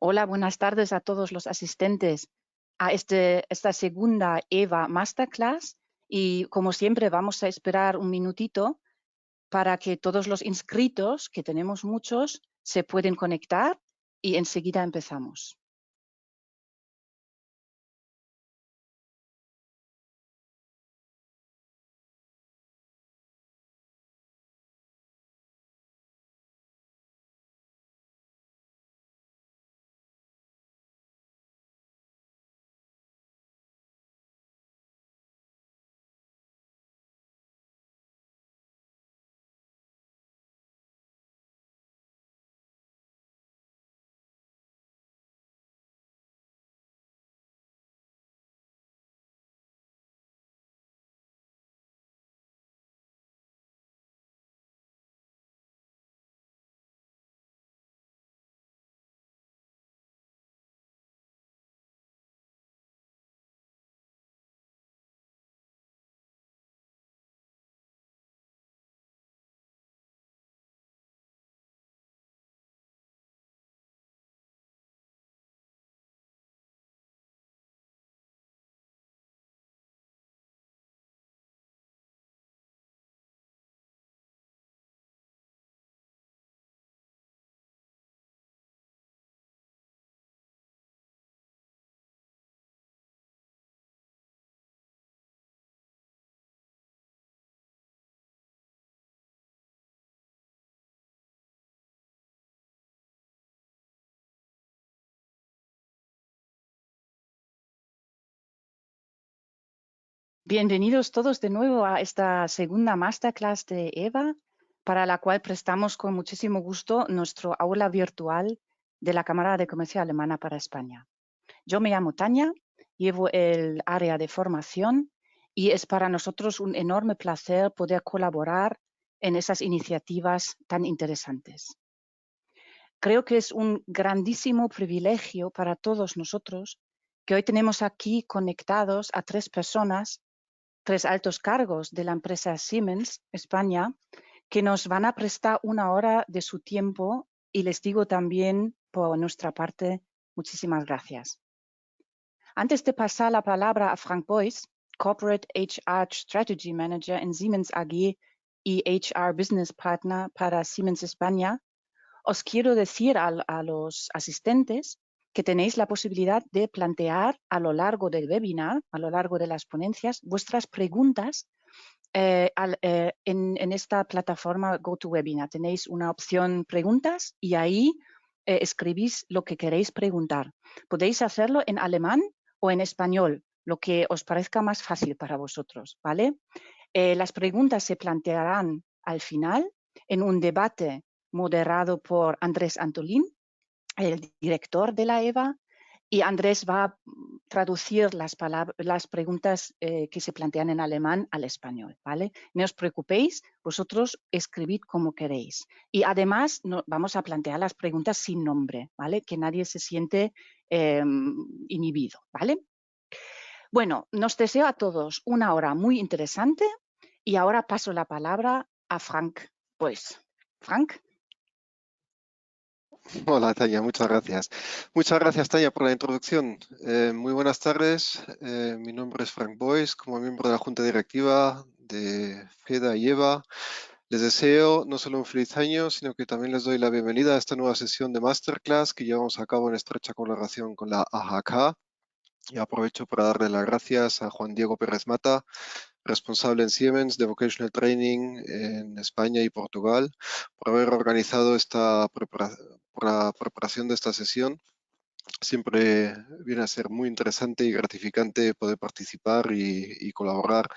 Hola, buenas tardes a todos los asistentes a esta segunda EVA Masterclass y como siempre vamos a esperar un minutito para que todos los inscritos, que tenemos muchos, se pueden conectar y enseguida empezamos. Bienvenidos todos de nuevo a esta segunda Masterclass de EVA, para la cual prestamos con muchísimo gusto nuestro aula virtual de la Cámara de Comercio Alemana para España. Yo me llamo Tania, llevo el área de formación y es para nosotros un enorme placer poder colaborar en esas iniciativas tan interesantes. Creo que es un grandísimo privilegio para todos nosotros que hoy tenemos aquí conectados a 3 personas, 3 altos cargos de la empresa Siemens España, que nos van a prestar 1 hora de su tiempo y les digo también por nuestra parte muchísimas gracias. Antes de pasar la palabra a Frank Boyce, Corporate HR Strategy Manager en Siemens AG y HR Business Partner para Siemens España, os quiero decir a los asistentes que tenéis la posibilidad de plantear a lo largo del webinar, a lo largo de las ponencias, vuestras preguntas en esta plataforma GoToWebinar. Tenéis una opción preguntas y ahí escribís lo que queréis preguntar. Podéis hacerlo en alemán o en español, lo que os parezca más fácil para vosotros, ¿vale? Las preguntas se plantearán al final en un debate moderado por Andrés Antolín, el director de la EVA, y Andrés va a traducir las preguntas que se plantean en alemán al español, ¿vale? No os preocupéis, vosotros escribid como queréis. Y además vamos a plantear las preguntas sin nombre, ¿vale? Que nadie se siente inhibido, ¿vale? Bueno, nos deseo a todos 1 hora muy interesante y ahora paso la palabra a Frank Boyce. Frank. Hola Tania, muchas gracias. Muchas gracias Tania por la introducción. Muy buenas tardes, mi nombre es Frank Boyce, como miembro de la Junta Directiva de FEDA y EVA. Les deseo no solo un feliz año, sino que también les doy la bienvenida a esta nueva sesión de Masterclass que llevamos a cabo en estrecha colaboración con la AHK. Y aprovecho para darle las gracias a Juan Diego Pérez Mata, responsable en Siemens de Vocational Training en España y Portugal, por haber organizado la preparación de esta sesión. Siempre viene a ser muy interesante y gratificante poder participar y colaborar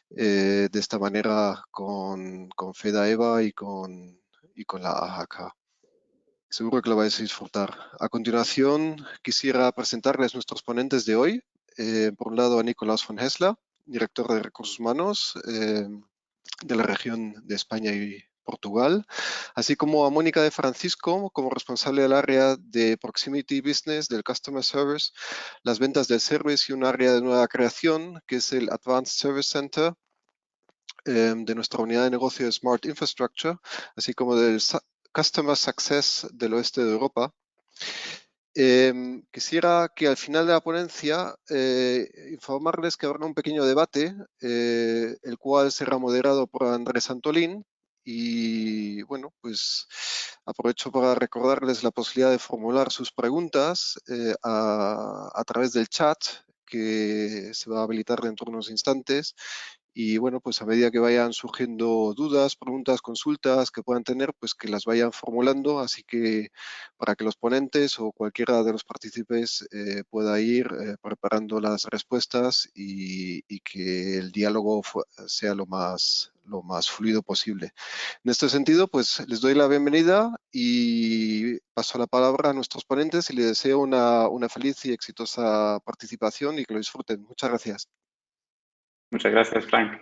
de esta manera con FEDA EVA y con la AHK. Seguro que lo vais a disfrutar. A continuación, quisiera presentarles nuestros ponentes de hoy. Por un lado, a Nicolás von Hessler, director de Recursos Humanos de la región de España y Portugal, así como a Mónica de Francisco como responsable del área de Proximity Business, del Customer Service, las ventas del service y un área de nueva creación que es el Advanced Service Center de nuestra unidad de negocio de Smart Infrastructure, así como del Customer Success del oeste de Europa. Quisiera que al final de la ponencia informarles que habrá un pequeño debate, el cual será moderado por Andrés Antolín. Y bueno, pues aprovecho para recordarles la posibilidad de formular sus preguntas a través del chat que se va a habilitar dentro de unos instantes. Y bueno, pues a medida que vayan surgiendo dudas, preguntas, consultas que puedan tener, pues que las vayan formulando, así que para que los ponentes o cualquiera de los partícipes pueda ir preparando las respuestas y que el diálogo sea lo más fluido posible. En este sentido, pues les doy la bienvenida y paso la palabra a nuestros ponentes y les deseo una feliz y exitosa participación y que lo disfruten. Muchas gracias. Muchas gracias, Frank.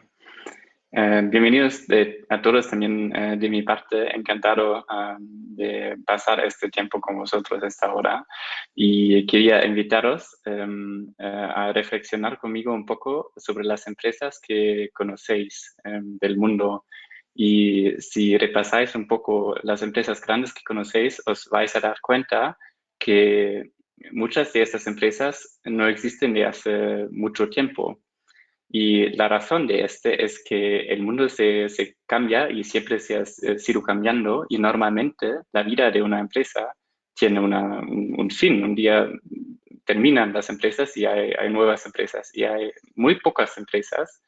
Bienvenidos a todos también de mi parte. Encantado de pasar este tiempo con vosotros a esta hora. Y quería invitaros a reflexionar conmigo un poco sobre las empresas que conocéis del mundo. Y si repasáis un poco las empresas grandes que conocéis, os vais a dar cuenta que muchas de estas empresas no existen de hace mucho tiempo. Y la razón de este es que el mundo se cambia y siempre se ha sido cambiando, y normalmente la vida de una empresa tiene un fin. Un día terminan las empresas y hay nuevas empresas, y hay muy pocas empresas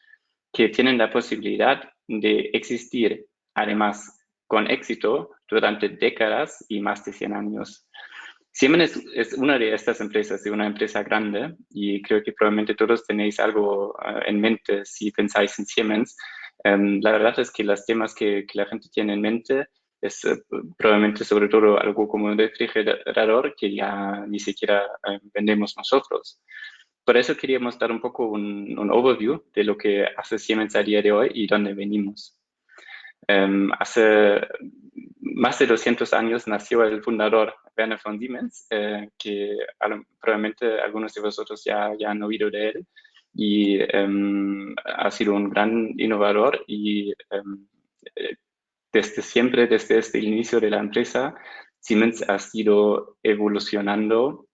que tienen la posibilidad de existir, además con éxito, durante décadas y más de 100 años. Siemens es una de estas empresas, de una empresa grande, y creo que probablemente todos tenéis algo en mente si pensáis en Siemens. La verdad es que los temas que la gente tiene en mente es probablemente sobre todo algo como un refrigerador que ya ni siquiera vendemos nosotros. Por eso queríamos dar un poco un overview de lo que hace Siemens a día de hoy y dónde venimos. Hace más de 200 años nació el fundador Werner von Siemens, que probablemente algunos de vosotros ya han oído de él, y ha sido un gran innovador, y desde siempre, desde el inicio de la empresa, Siemens ha sido evolucionando,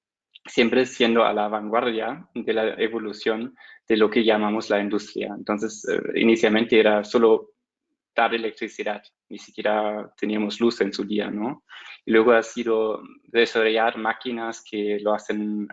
siempre siendo a la vanguardia de la evolución de lo que llamamos la industria. Entonces, inicialmente era solo dar electricidad, ni siquiera teníamos luz en su día, ¿no? Y luego ha sido desarrollar máquinas que lo hacen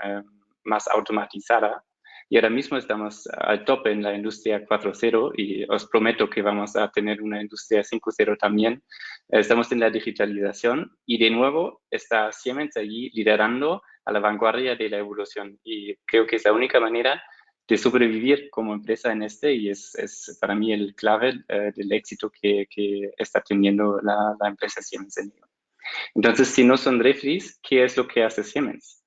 más automatizada. Y ahora mismo estamos al tope en la industria 4.0, y os prometo que vamos a tener una industria 5.0 también. Estamos en la digitalización, y de nuevo está Siemens allí liderando a la vanguardia de la evolución. Y creo que es la única manera de sobrevivir como empresa en y es para mí el clave del éxito que está teniendo la empresa Siemens en ello. Entonces, si no son refris, ¿qué es lo que hace Siemens?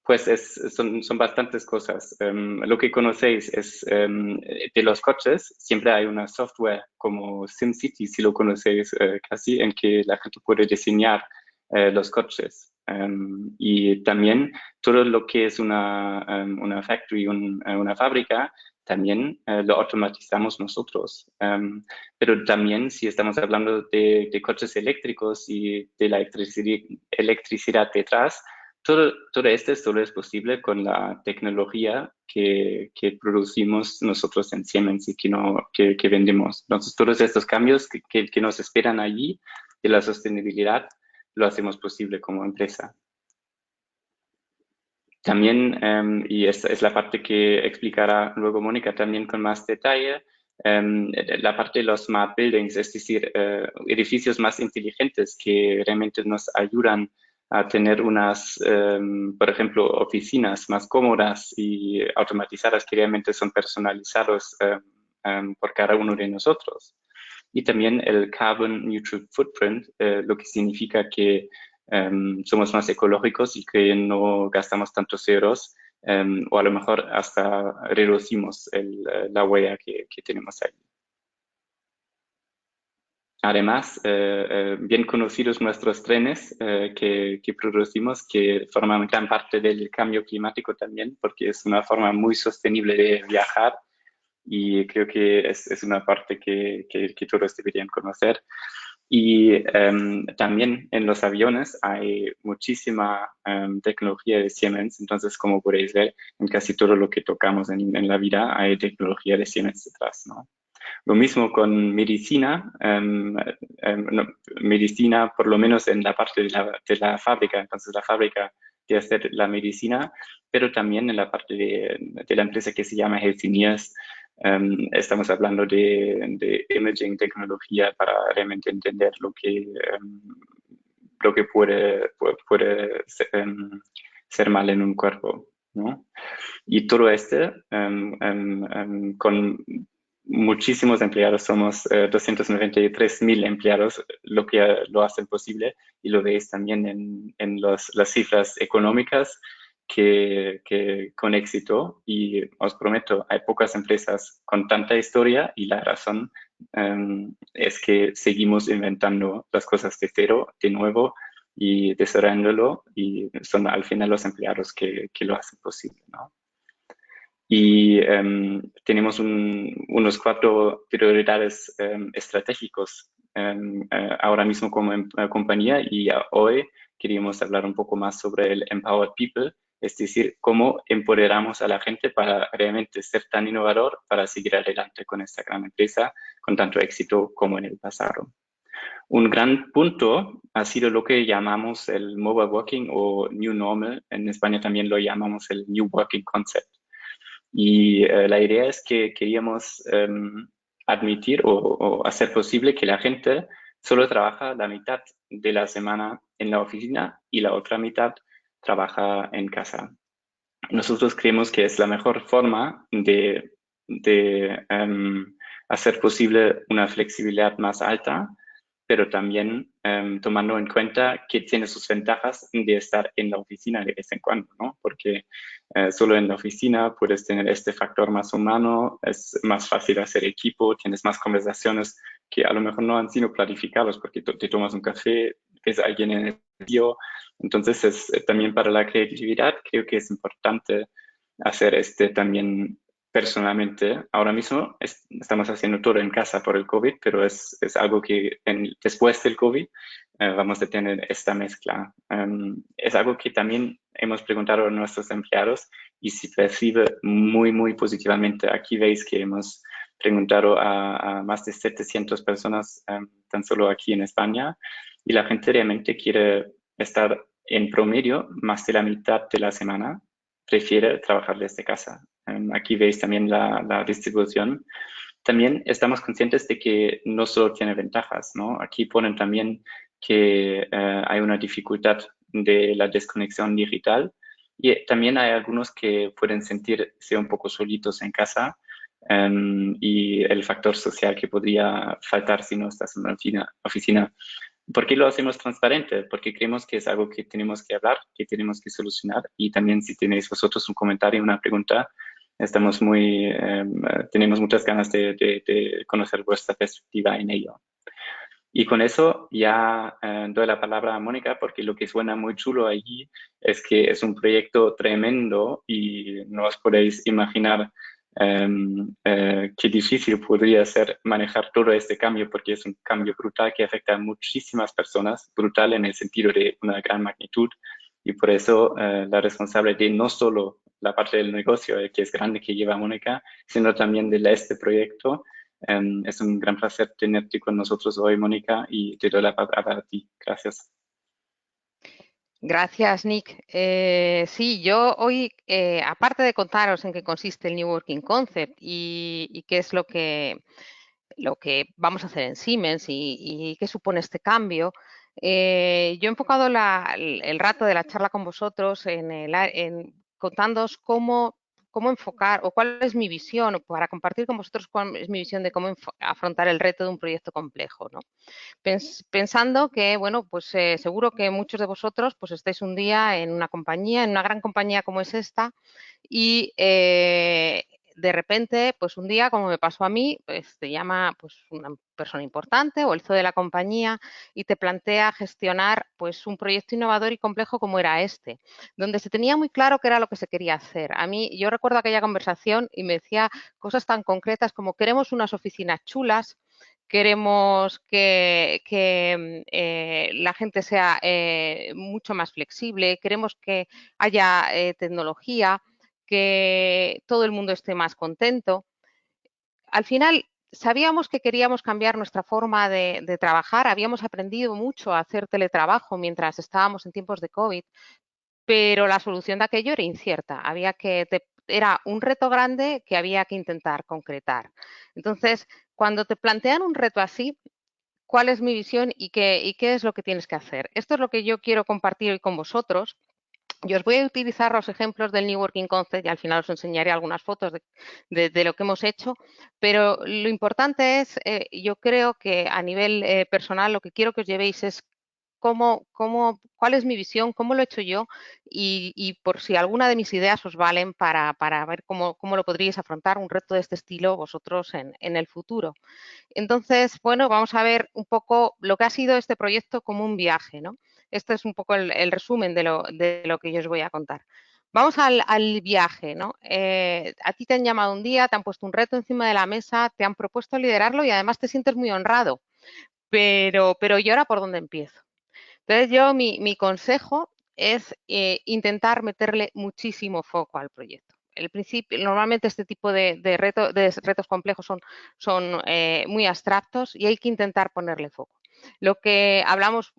Pues son bastantes cosas. Lo que conocéis es de los coches, siempre hay una software como SimCity, si lo conocéis casi, en que la gente puede diseñar los coches. Y también todo lo que es una factory, una fábrica, también lo automatizamos nosotros. Pero también si estamos hablando de coches eléctricos y de la electricidad detrás, todo esto solo es posible con la tecnología que producimos nosotros en Siemens y que vendemos. Entonces, todos estos cambios que nos esperan allí de la sostenibilidad lo hacemos posible como empresa. También, y esta es la parte que explicará luego Mónica también con más detalle, la parte de los smart buildings, es decir, edificios más inteligentes que realmente nos ayudan a tener unas, por ejemplo, oficinas más cómodas y automatizadas que realmente son personalizados por cada uno de nosotros. Y también el Carbon Neutral Footprint, lo que significa que somos más ecológicos y que no gastamos tantos euros, o a lo mejor hasta reducimos la huella que tenemos ahí. Además, bien conocidos nuestros trenes que producimos, que forman gran parte del cambio climático también, porque es una forma muy sostenible de viajar, y creo que es una parte que todos deberían conocer. Y también en los aviones hay muchísima tecnología de Siemens, entonces como podéis ver, en casi todo lo que tocamos en la vida hay tecnología de Siemens detrás, ¿no? Lo mismo con medicina, no, medicina por lo menos en la parte de la fábrica, entonces la fábrica de hacer la medicina, pero también en la parte de la empresa que se llama Healthineers. Estamos hablando de imaging tecnología para realmente entender lo que puede ser mal en un cuerpo, ¿no? Y todo con muchísimos empleados, somos 293.000 empleados, lo que lo hacen posible, y lo veis también en las cifras económicas que con éxito, y os prometo, hay pocas empresas con tanta historia, y la razón es que seguimos inventando las cosas de cero, de nuevo, y desarrollándolo, y son al final los empleados que lo hacen posible, ¿no? Y tenemos unos 4 prioridades estratégicos ahora mismo como compañía, y hoy queríamos hablar un poco más sobre el Empowered People, es decir, cómo empoderamos a la gente para realmente ser tan innovador para seguir adelante con esta gran empresa con tanto éxito como en el pasado. Un gran punto ha sido lo que llamamos el mobile working o new normal. En España también lo llamamos el new working concept. Y la idea es que queríamos admitir o hacer posible que la gente solo trabaja la mitad de la semana en la oficina y la otra mitad trabaja en casa. Nosotros creemos que es la mejor forma de hacer posible una flexibilidad más alta, pero también tomando en cuenta que tiene sus ventajas de estar en la oficina de vez en cuando, ¿no? Porque solo en la oficina puedes tener este factor más humano, es más fácil hacer equipo, tienes más conversaciones que a lo mejor no han sido planificadas porque te tomas un café, ves a alguien en el sitio. Entonces, también para la creatividad creo que es importante hacer también personalmente. Ahora mismo estamos haciendo todo en casa por el COVID, pero es algo que después del COVID vamos a tener esta mezcla. Es algo que también hemos preguntado a nuestros empleados y se percibe muy, muy positivamente. Aquí veis que hemos preguntado a más de 700 personas tan solo aquí en España, y la gente realmente quiere estar en promedio más de la mitad de la semana, prefiere trabajar desde casa. Aquí veis también la distribución. También estamos conscientes de que no solo tiene ventajas, ¿no? Aquí ponen también que hay una dificultad de la desconexión digital, y también hay algunos que pueden sentirse un poco solitos en casa, y el factor social que podría faltar si no estás en una oficina. ¿Por qué lo hacemos transparente? Porque creemos que es algo que tenemos que hablar, que tenemos que solucionar, y también si tenéis vosotros un comentario, una pregunta, tenemos muchas ganas de conocer vuestra perspectiva en ello. Y con eso ya doy la palabra a Mónica, porque lo que suena muy chulo allí es que es un proyecto tremendo y no os podéis imaginar qué difícil podría ser manejar todo este cambio, porque es un cambio brutal que afecta a muchísimas personas, brutal en el sentido de una gran magnitud, y por eso la responsable de no solo la parte del negocio, que es grande, que lleva Mónica, sino también de este proyecto. Es un gran placer tenerte con nosotros hoy, Mónica, y te doy la palabra a ti. Gracias. Gracias, Nick. Sí, yo hoy, aparte de contaros en qué consiste el New Working Concept y qué es lo que vamos a hacer en Siemens y qué supone este cambio, yo he enfocado el rato de la charla con vosotros en contándoos cómo enfocar o cuál es mi visión, o para compartir con vosotros cuál es mi visión de cómo afrontar el reto de un proyecto complejo, ¿no? Pensando que, bueno, pues seguro que muchos de vosotros pues estáis un día en una compañía, en una gran compañía como es esta, y de repente, pues un día, como me pasó a mí, pues te llama pues una persona importante o el CEO de la compañía y te plantea gestionar pues un proyecto innovador y complejo como era este, donde se tenía muy claro qué era lo que se quería hacer. A mí, yo recuerdo aquella conversación y me decía cosas tan concretas como: queremos unas oficinas chulas, queremos que la gente sea mucho más flexible, queremos que haya tecnología, que todo el mundo esté más contento. Al final, sabíamos que queríamos cambiar nuestra forma de trabajar, habíamos aprendido mucho a hacer teletrabajo mientras estábamos en tiempos de COVID, pero la solución de aquello era incierta. Era un reto grande que había que intentar concretar. Entonces, cuando te plantean un reto así, ¿cuál es mi visión y qué es lo que tienes que hacer? Esto es lo que yo quiero compartir hoy con vosotros. Yo os voy a utilizar los ejemplos del New Working Concept y al final os enseñaré algunas fotos de lo que hemos hecho, pero lo importante es, yo creo que a nivel personal, lo que quiero que os llevéis es cuál es mi visión, cómo lo he hecho yo y por si alguna de mis ideas os valen para ver cómo lo podríais afrontar un reto de este estilo vosotros en el futuro. Entonces, bueno, vamos a ver un poco lo que ha sido este proyecto como un viaje, ¿no? Este es un poco el resumen de lo que yo os voy a contar. Vamos al viaje, ¿no? A ti te han llamado un día, te han puesto un reto encima de la mesa, te han propuesto liderarlo y además te sientes muy honrado. Pero ¿y ahora por dónde empiezo? Entonces, mi consejo es intentar meterle muchísimo foco al proyecto. Normalmente este tipo de retos complejos son muy abstractos y hay que intentar ponerle foco. Lo que hablamos,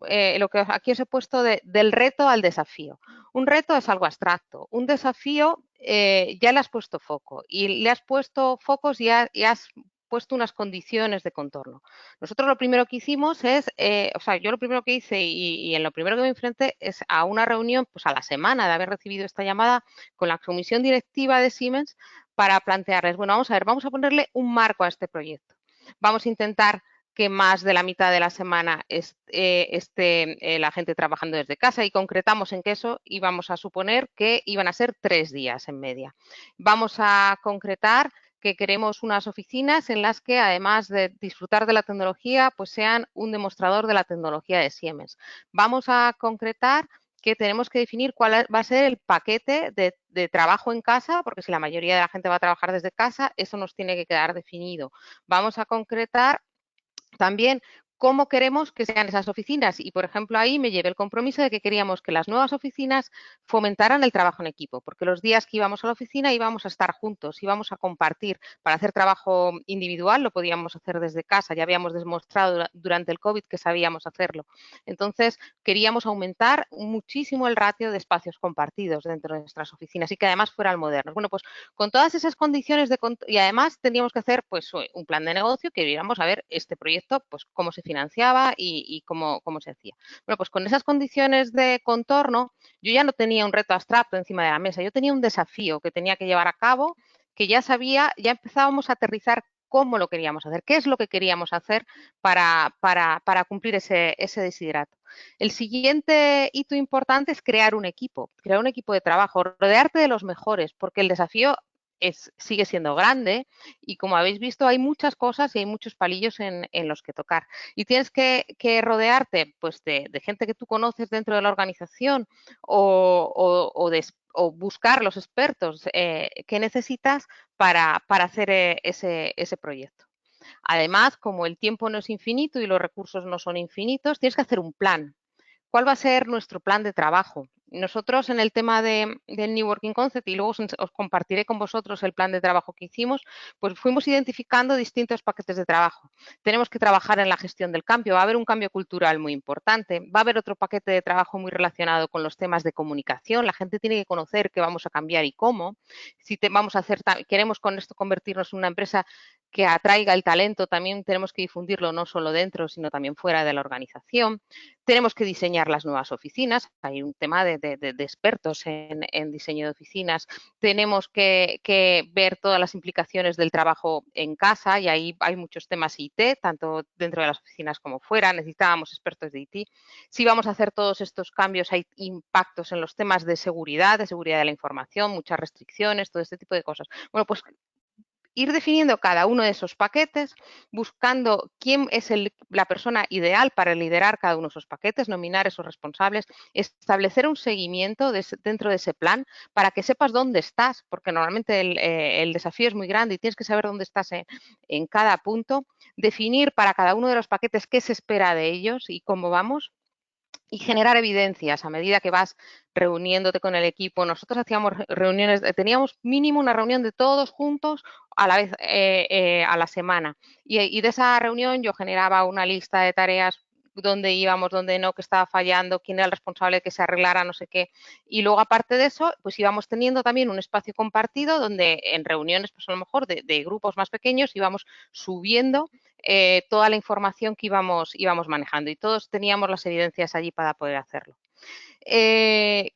aquí os he puesto del reto al desafío. Un reto es algo abstracto, un desafío ya le has puesto foco y le has puesto focos y has puesto unas condiciones de contorno. Nosotros lo primero que hicimos es, yo lo primero que hice y en lo primero que me enfrenté es a una reunión, pues a la semana de haber recibido esta llamada con la comisión directiva de Siemens para plantearles, bueno, vamos a ver, vamos a ponerle un marco a este proyecto. Vamos a intentar que más de la mitad de la semana esté la gente trabajando desde casa y concretamos en que eso íbamos a suponer que iban a ser 3 días en media. Vamos a concretar que queremos unas oficinas en las que, además de disfrutar de la tecnología, pues sean un demostrador de la tecnología de Siemens. Vamos a concretar que tenemos que definir cuál va a ser el paquete de trabajo en casa, porque si la mayoría de la gente va a trabajar desde casa, eso nos tiene que quedar definido. Vamos a concretar también cómo queremos que sean esas oficinas y, por ejemplo, ahí me llevé el compromiso de que queríamos que las nuevas oficinas fomentaran el trabajo en equipo, porque los días que íbamos a la oficina íbamos a estar juntos, íbamos a compartir. Para hacer trabajo individual lo podíamos hacer desde casa, ya habíamos demostrado durante el COVID que sabíamos hacerlo. Entonces, queríamos aumentar muchísimo el ratio de espacios compartidos dentro de nuestras oficinas y que además fueran modernos. Bueno, pues con todas esas condiciones y además teníamos que hacer pues un plan de negocio que viéramos a ver este proyecto, pues cómo se financiaba y cómo se hacía. Bueno, pues con esas condiciones de contorno, yo ya no tenía un reto abstracto encima de la mesa, yo tenía un desafío que tenía que llevar a cabo, que ya empezábamos a aterrizar cómo lo queríamos hacer, qué es lo que queríamos hacer para cumplir ese desiderato. El siguiente hito importante es crear un equipo de trabajo, rodearte de los mejores, porque el desafío sigue siendo grande y como habéis visto hay muchas cosas y hay muchos palillos en los que tocar y tienes que rodearte pues de gente que tú conoces dentro de la organización o buscar los expertos que necesitas para hacer ese proyecto. Además, como el tiempo no es infinito y los recursos no son infinitos, tienes que hacer un plan. ¿Cuál va a ser nuestro plan de trabajo? Nosotros en el tema del New Working Concept, y luego os compartiré con vosotros el plan de trabajo que hicimos, pues fuimos identificando distintos paquetes de trabajo. Tenemos que trabajar en la gestión del cambio, va a haber un cambio cultural muy importante, va a haber otro paquete de trabajo muy relacionado con los temas de comunicación, la gente tiene que conocer qué vamos a cambiar y cómo. Si queremos con esto convertirnos en una empresa que atraiga el talento, también tenemos que difundirlo no solo dentro, sino también fuera de la organización. Tenemos que diseñar las nuevas oficinas, hay un tema de expertos en diseño de oficinas. Tenemos que ver todas las implicaciones del trabajo en casa y ahí hay muchos temas IT, tanto dentro de las oficinas como fuera. Necesitábamos expertos de IT. Si vamos a hacer todos estos cambios, hay impactos en los temas de seguridad de la información, muchas restricciones, todo este tipo de cosas. Bueno, pues ir definiendo cada uno de esos paquetes, buscando quién es la persona ideal para liderar cada uno de esos paquetes, nominar esos responsables, establecer un seguimiento dentro de ese plan para que sepas dónde estás, porque normalmente el desafío es muy grande y tienes que saber dónde estás en cada punto, definir para cada uno de los paquetes qué se espera de ellos y cómo vamos, y generar evidencias a medida que vas reuniéndote con el equipo. Nosotros hacíamos reuniones, teníamos mínimo una reunión de todos juntos a la vez a la semana, y de esa reunión yo generaba una lista de tareas, dónde íbamos, dónde no, qué estaba fallando, quién era el responsable de que se arreglara, no sé qué. Y luego, aparte de eso, pues íbamos teniendo también un espacio compartido donde en reuniones, pues a lo mejor de grupos más pequeños, íbamos subiendo toda la información que íbamos manejando, y todos teníamos las evidencias allí para poder hacerlo.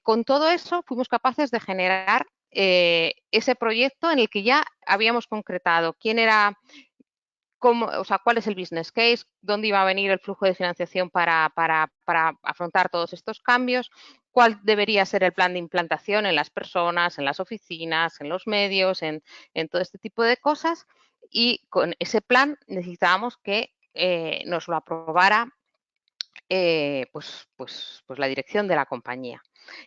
Con todo eso fuimos capaces de generar ese proyecto en el que ya habíamos concretado quién era, cuál es el business case, dónde iba a venir el flujo de financiación para afrontar todos estos cambios, cuál debería ser el plan de implantación en las personas, en las oficinas, en los medios, en todo este tipo de cosas. Y con ese plan necesitábamos que nos lo aprobara pues la dirección de la compañía.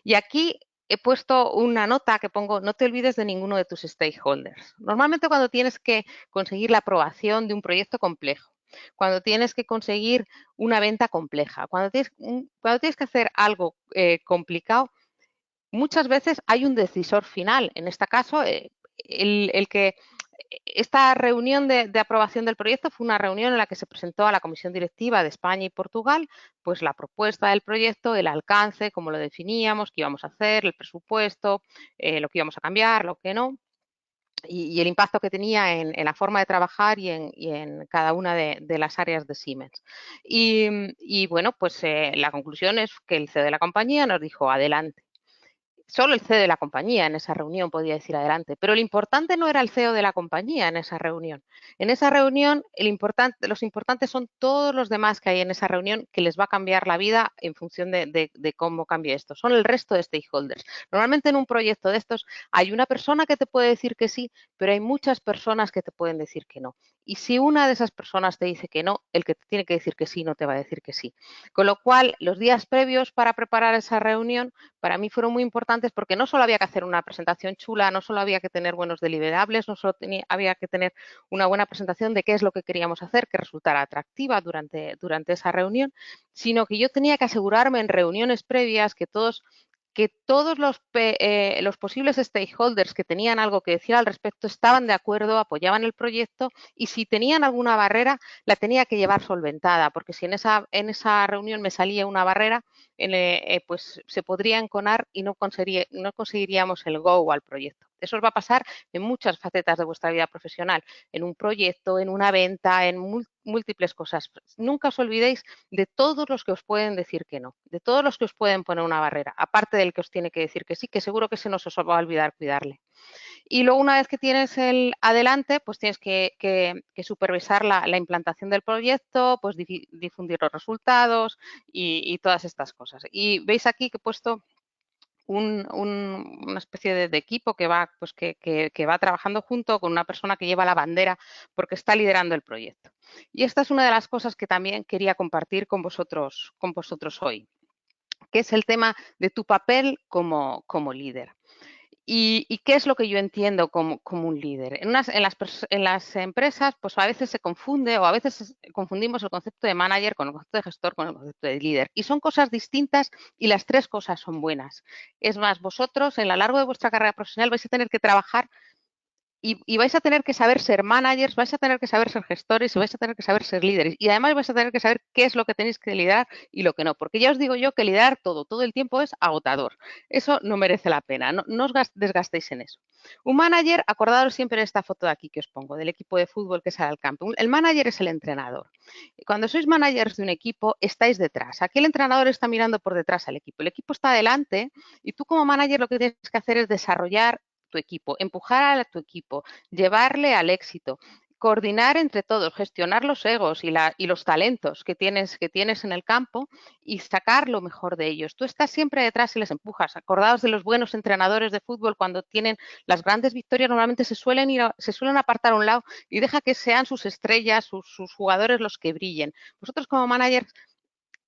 Y aquí he puesto una nota que pongo: no te olvides de ninguno de tus stakeholders. Normalmente cuando tienes que conseguir la aprobación de un proyecto complejo, cuando tienes que conseguir una venta compleja, cuando tienes que hacer algo complicado, muchas veces hay un decisor final. En este caso, esta reunión de aprobación del proyecto fue una reunión en la que se presentó a la Comisión Directiva de España y Portugal pues la propuesta del proyecto, el alcance, cómo lo definíamos, qué íbamos a hacer, el presupuesto, lo que íbamos a cambiar, lo que no, y el impacto que tenía en la forma de trabajar y en cada una de las áreas de Siemens. Y bueno, pues la conclusión es que el CEO de la compañía nos dijo: adelante. Solo el CEO de la compañía en esa reunión podía decir adelante, pero lo importante no era el CEO de la compañía en esa reunión. En esa reunión los importantes son todos los demás que hay en esa reunión, que les va a cambiar la vida en función de cómo cambie esto. Son el resto de stakeholders. Normalmente en un proyecto de estos hay una persona que te puede decir que sí, pero hay muchas personas que te pueden decir que no. Y si una de esas personas te dice que no, el que te tiene que decir que sí no te va a decir que sí. Con lo cual, los días previos para preparar esa reunión para mí fueron muy importantes, porque no solo había que hacer una presentación chula, no solo había que tener buenos deliverables, no solo había que tener una buena presentación de qué es lo que queríamos hacer, que resultara atractiva durante esa reunión, sino que yo tenía que asegurarme en reuniones previas que todos los posibles stakeholders que tenían algo que decir al respecto estaban de acuerdo, apoyaban el proyecto, y si tenían alguna barrera la tenía que llevar solventada, porque si en esa reunión me salía una barrera, pues se podría enconar y no conseguiríamos el go al proyecto. Eso os va a pasar en muchas facetas de vuestra vida profesional, en un proyecto, en una venta, en múltiples cosas. Nunca os olvidéis de todos los que os pueden decir que no, de todos los que os pueden poner una barrera, aparte del que os tiene que decir que sí, que seguro que se nos os va a olvidar cuidarle. Y luego, una vez que tienes el adelante, pues tienes que supervisar la implantación del proyecto, pues difundir los resultados y todas estas cosas. Y veis aquí que he puesto una especie de equipo que va, pues que va trabajando junto con una persona que lleva la bandera porque está liderando el proyecto. Y esta es una de las cosas que también quería compartir con vosotros hoy, que es el tema de tu papel como líder. ¿Y qué es lo que yo entiendo como un líder? En las empresas, pues a veces se confunde, o a veces confundimos el concepto de manager con el concepto de gestor, con el concepto de líder. Y son cosas distintas, y las tres cosas son buenas. Es más, vosotros, en lo largo de vuestra carrera profesional, vais a tener que trabajar y vais a tener que saber ser managers, vais a tener que saber ser gestores y vais a tener que saber ser líderes. Y además vais a tener que saber qué es lo que tenéis que liderar y lo que no. Porque ya os digo yo que liderar todo el tiempo es agotador. Eso no merece la pena. No os desgastéis en eso. Un manager, acordaros siempre de esta foto de aquí que os pongo, del equipo de fútbol que sale al campo. El manager es el entrenador. Cuando sois managers de un equipo, estáis detrás. Aquí el entrenador está mirando por detrás al equipo. El equipo está adelante y tú, como manager, lo que tienes que hacer es desarrollar tu equipo, empujar a tu equipo, llevarle al éxito, coordinar entre todos, gestionar los egos y los talentos que tienes en el campo y sacar lo mejor de ellos. Tú estás siempre detrás y les empujas. Acordaos de los buenos entrenadores de fútbol cuando tienen las grandes victorias, normalmente se suelen apartar a un lado y deja que sean sus estrellas, sus jugadores los que brillen. Vosotros como managers,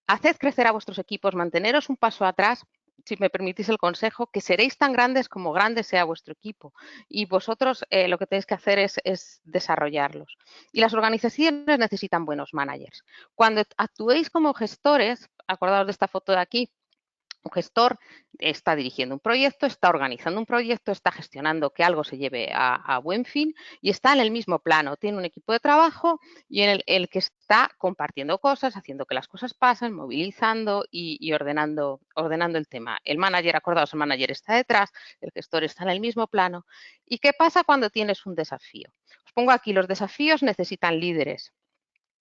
haced crecer a vuestros equipos, manteneros un paso atrás, si me permitís el consejo, que seréis tan grandes como grande sea vuestro equipo. Y vosotros lo que tenéis que hacer es desarrollarlos. Y las organizaciones necesitan buenos managers. Cuando actuéis como gestores, acordaos de esta foto de aquí, un gestor está dirigiendo un proyecto, está organizando un proyecto, está gestionando que algo se lleve a buen fin y está en el mismo plano. Tiene un equipo de trabajo y en el que está compartiendo cosas, haciendo que las cosas pasen, movilizando y ordenando el tema. El manager, acordaos, el manager está detrás, el gestor está en el mismo plano. ¿Y qué pasa cuando tienes un desafío? Os pongo aquí, los desafíos necesitan líderes.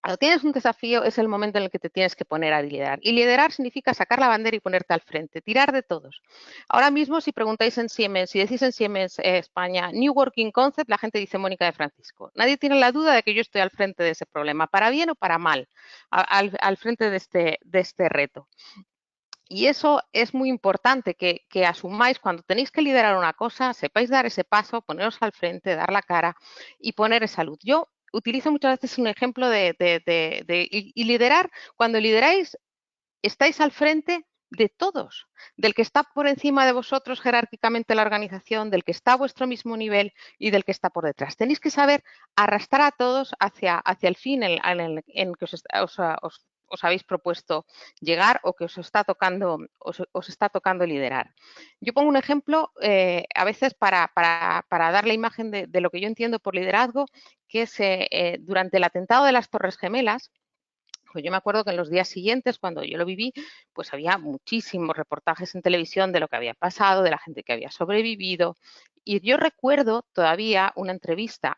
Cuando tienes un desafío es el momento en el que te tienes que poner a liderar. Y liderar significa sacar la bandera y ponerte al frente, tirar de todos. Ahora mismo, si preguntáis en Siemens, si decís en Siemens España, New Working Concept, la gente dice Mónica de Francisco. Nadie tiene la duda de que yo estoy al frente de ese problema, para bien o para mal, al frente de este reto. Y eso es muy importante, que asumáis cuando tenéis que liderar una cosa, sepáis dar ese paso, poneros al frente, dar la cara y poner esa luz. Yo utilizo muchas veces un ejemplo y liderar. Cuando lideráis, estáis al frente de todos, del que está por encima de vosotros jerárquicamente la organización, del que está a vuestro mismo nivel y del que está por detrás. Tenéis que saber arrastrar a todos hacia el fin en que os habéis propuesto llegar o que os está tocando liderar. Yo pongo un ejemplo a veces para dar la imagen de lo que yo entiendo por liderazgo, que es durante el atentado de las Torres Gemelas. Pues yo me acuerdo que en los días siguientes, cuando yo lo viví, pues había muchísimos reportajes en televisión de lo que había pasado, de la gente que había sobrevivido. Y yo recuerdo todavía una entrevista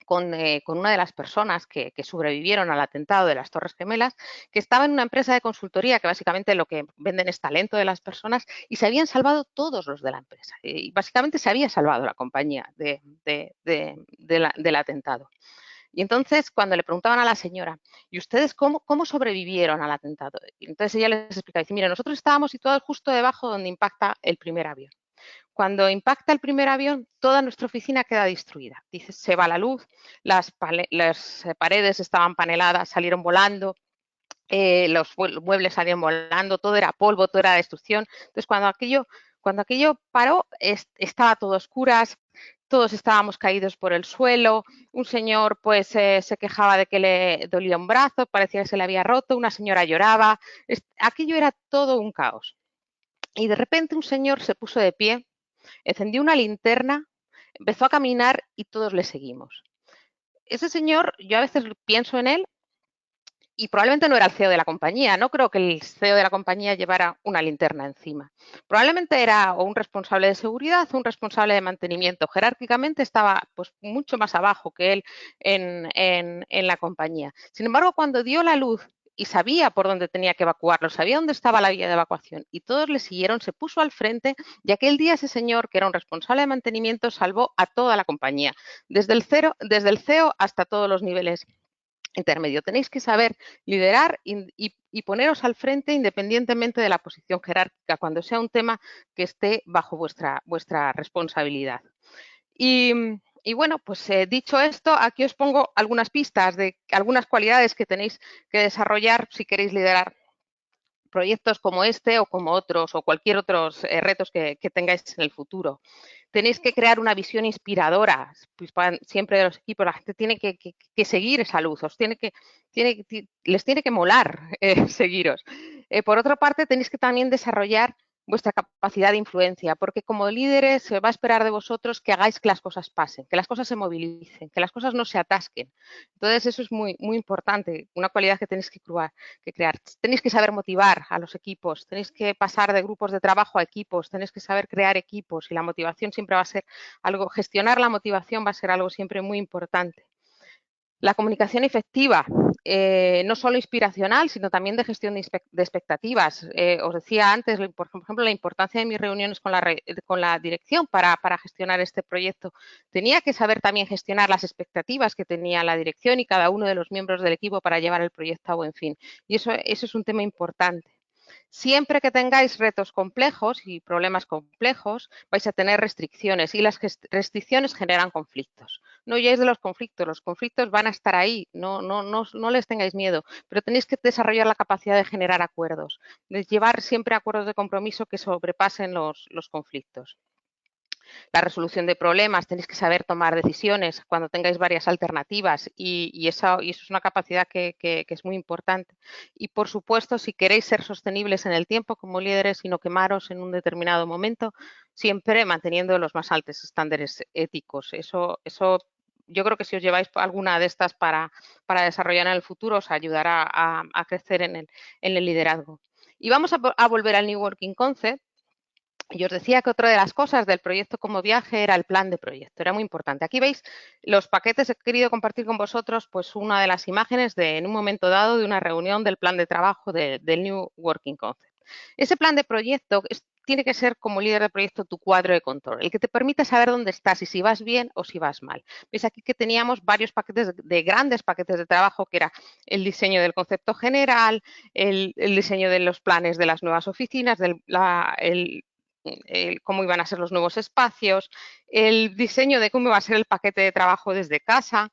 con una de las personas que sobrevivieron al atentado de las Torres Gemelas, que estaba en una empresa de consultoría que básicamente lo que venden es talento de las personas y se habían salvado todos los de la empresa. Y básicamente se había salvado la compañía del atentado. Y entonces, cuando le preguntaban a la señora, ¿y ustedes cómo sobrevivieron al atentado? Y entonces ella les explicaba, dice, mire, nosotros estábamos situados justo debajo donde impacta el primer avión. Cuando impacta el primer avión, toda nuestra oficina queda destruida. Dice, se va la luz, las paredes estaban paneladas, salieron volando, los muebles salieron volando, todo era polvo, todo era destrucción. Entonces, cuando aquello paró, estaba todo a oscuras, todos estábamos caídos por el suelo, un señor pues se quejaba de que le dolía un brazo, parecía que se le había roto, una señora lloraba, aquello era todo un caos. Y de repente un señor se puso de pie, encendió una linterna, empezó a caminar y todos le seguimos. Ese señor, yo a veces pienso en él y probablemente no era el CEO de la compañía. No creo que el CEO de la compañía llevara una linterna encima. Probablemente era o un responsable de seguridad o un responsable de mantenimiento. Jerárquicamente estaba pues mucho más abajo que él en la compañía. Sin embargo, cuando dio la luz y sabía por dónde tenía que evacuarlo, sabía dónde estaba la vía de evacuación y todos le siguieron, se puso al frente y aquel día ese señor, que era un responsable de mantenimiento, salvó a toda la compañía, desde el CEO hasta todos los niveles intermedio. Tenéis que saber liderar y poneros al frente independientemente de la posición jerárquica, cuando sea un tema que esté bajo vuestra responsabilidad. Y bueno, pues dicho esto, aquí os pongo algunas pistas de algunas cualidades que tenéis que desarrollar si queréis liderar proyectos como este o como otros o cualquier otros retos que tengáis en el futuro. Tenéis que crear una visión inspiradora, pues siempre de los equipos, la gente tiene que seguir esa luz, les tiene que molar seguiros. Por otra parte, tenéis que también desarrollar vuestra capacidad de influencia, porque como líderes se va a esperar de vosotros que hagáis que las cosas pasen, que las cosas se movilicen, que las cosas no se atasquen. Entonces, eso es muy, muy importante, una cualidad que tenéis que crear. Tenéis que saber motivar a los equipos, tenéis que pasar de grupos de trabajo a equipos, tenéis que saber crear equipos y la motivación siempre va a ser algo, gestionar la motivación va a ser algo siempre muy importante. La comunicación efectiva. no solo inspiracional, sino también de gestión de expectativas. Os decía antes, por ejemplo, la importancia de mis reuniones con la dirección para gestionar este proyecto. Tenía que saber también gestionar las expectativas que tenía la dirección y cada uno de los miembros del equipo para llevar el proyecto a buen fin. Y eso es un tema importante. Siempre que tengáis retos complejos y problemas complejos, vais a tener restricciones y las restricciones generan conflictos. No huyáis de los conflictos van a estar ahí, no les tengáis miedo, pero tenéis que desarrollar la capacidad de generar acuerdos, de llevar siempre acuerdos de compromiso que sobrepasen los conflictos. La resolución de problemas, tenéis que saber tomar decisiones cuando tengáis varias alternativas y eso es una capacidad que es muy importante. Y, por supuesto, si queréis ser sostenibles en el tiempo como líderes y no quemaros en un determinado momento, siempre manteniendo los más altos estándares éticos. Eso yo creo que si os lleváis alguna de estas para desarrollar en el futuro, os ayudará a crecer en el liderazgo. Y vamos a volver al New Working Concept. Y os decía que otra de las cosas del proyecto como viaje era el plan de proyecto, era muy importante. Aquí veis los paquetes, he querido compartir con vosotros pues una de las imágenes en un momento dado de una reunión del plan de trabajo del New Working Concept. Ese plan de proyecto tiene que ser como líder de proyecto tu cuadro de control, el que te permite saber dónde estás y si vas bien o si vas mal. Veis aquí que teníamos varios paquetes de grandes paquetes de trabajo, que era el diseño del concepto general, el diseño de los planes de las nuevas oficinas, cómo iban a ser los nuevos espacios, el diseño de cómo iba a ser el paquete de trabajo desde casa,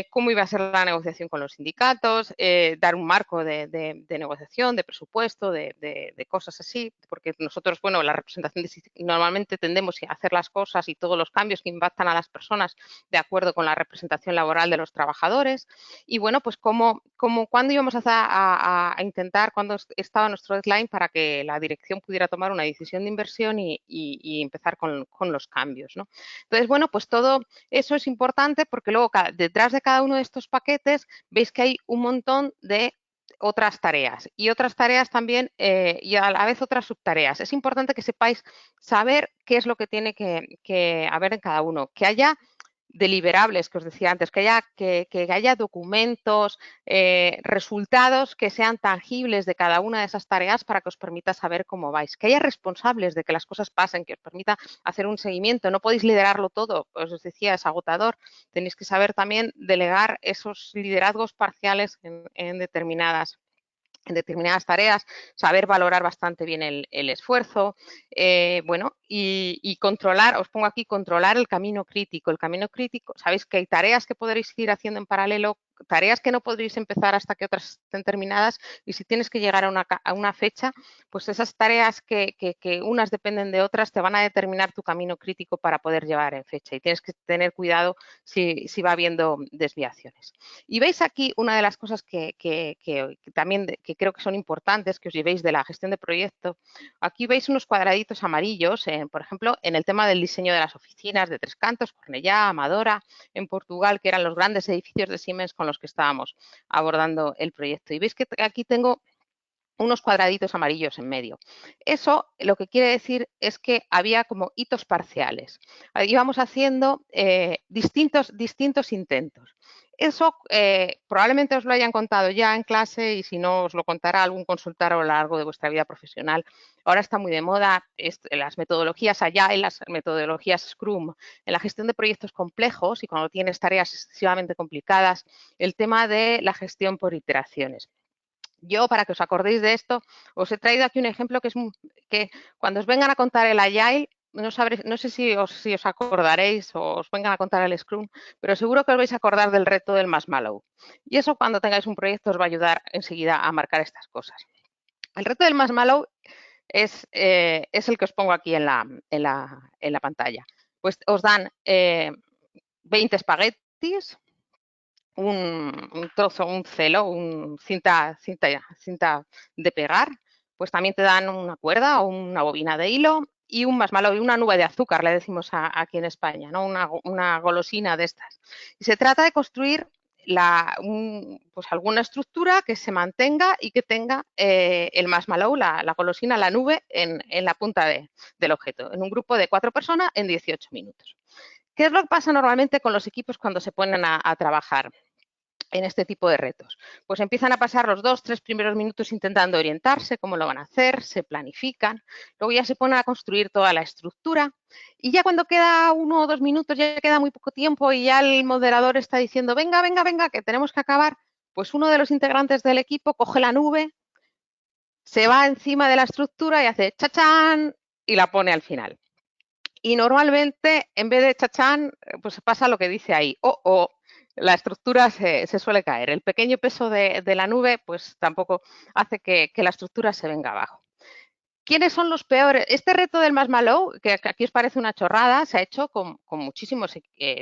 cómo iba a ser la negociación con los sindicatos, dar un marco de negociación, de presupuesto, de cosas así, porque nosotros, bueno, la representación normalmente tendemos a hacer las cosas y todos los cambios que impactan a las personas de acuerdo con la representación laboral de los trabajadores. Y bueno, pues cuándo íbamos a intentar, cuándo estaba nuestro deadline para que la dirección pudiera tomar una decisión de inversión y empezar con los cambios, ¿no? Entonces, bueno, pues todo eso es importante porque luego detrás de cada uno de estos paquetes veis que hay un montón de otras tareas y otras tareas también y a la vez otras subtareas. Es importante que sepáis saber qué es lo que tiene que haber en cada uno, que haya deliberables, que os decía antes, que haya documentos, resultados que sean tangibles de cada una de esas tareas para que os permita saber cómo vais, que haya responsables de que las cosas pasen, que os permita hacer un seguimiento. No podéis liderarlo todo, os decía, es agotador. Tenéis que saber también delegar esos liderazgos parciales en determinadas tareas, saber valorar bastante bien el esfuerzo, bueno, y controlar, os pongo aquí, controlar el camino crítico. El camino crítico, sabéis que hay tareas que podréis ir haciendo en paralelo, tareas que no podréis empezar hasta que otras estén terminadas, y si tienes que llegar a una fecha, pues esas tareas que unas dependen de otras te van a determinar tu camino crítico para poder llevar en fecha, y tienes que tener cuidado si va habiendo desviaciones. Y veis aquí una de las cosas que también creo que son importantes que os llevéis de la gestión de proyecto. Aquí veis unos cuadraditos amarillos, por ejemplo, en el tema del diseño de las oficinas de Tres Cantos, Cornellá, Amadora, en Portugal, que eran los grandes edificios de Siemens con los que estábamos abordando el proyecto. Y veis que aquí tengo unos cuadraditos amarillos en medio. Eso lo que quiere decir es que había como hitos parciales. Íbamos haciendo distintos intentos. Eso probablemente os lo hayan contado ya en clase, y si no os lo contará algún consultor a lo largo de vuestra vida profesional. Ahora está muy de moda las metodologías Agile, las metodologías Scrum. En la gestión de proyectos complejos y cuando tienes tareas excesivamente complicadas, el tema de la gestión por iteraciones. Yo, para que os acordéis de esto, os he traído aquí un ejemplo que cuando os vengan a contar el Agile, no sé si os acordaréis o os vengan a contar el Scrum, pero seguro que os vais a acordar del reto del Marshmallow. Y eso, cuando tengáis un proyecto, os va a ayudar enseguida a marcar estas cosas. El reto del Marshmallow es el que os pongo aquí en la pantalla. Pues os dan 20 espaguetis, un trozo, un celo, cinta de pegar, pues también te dan una cuerda o una bobina de hilo y un marshmallow y una nube de azúcar, le decimos aquí en España, ¿no? Una golosina de estas. Y se trata de construir pues alguna estructura que se mantenga y que tenga el marshmallow, la golosina, la nube en la punta del objeto, en un grupo de 4 personas en 18 minutos. ¿Qué es lo que pasa normalmente con los equipos cuando se ponen a trabajar? en este tipo de retos? Pues empiezan a pasar los 2-3 primeros minutos intentando orientarse, cómo lo van a hacer, se planifican, luego ya se ponen a construir toda la estructura y ya cuando queda 1 o 2 minutos, ya queda muy poco tiempo y ya el moderador está diciendo, venga, venga, venga, que tenemos que acabar, pues uno de los integrantes del equipo coge la nube, se va encima de la estructura y hace chachán y la pone al final. Y normalmente, en vez de chachán, pues pasa lo que dice ahí, la estructura se suele caer. El pequeño peso de la nube, pues tampoco hace que la estructura se venga abajo. ¿Quiénes son los peores? Este reto del Marshmallow, que aquí os parece una chorrada, se ha hecho con muchísimos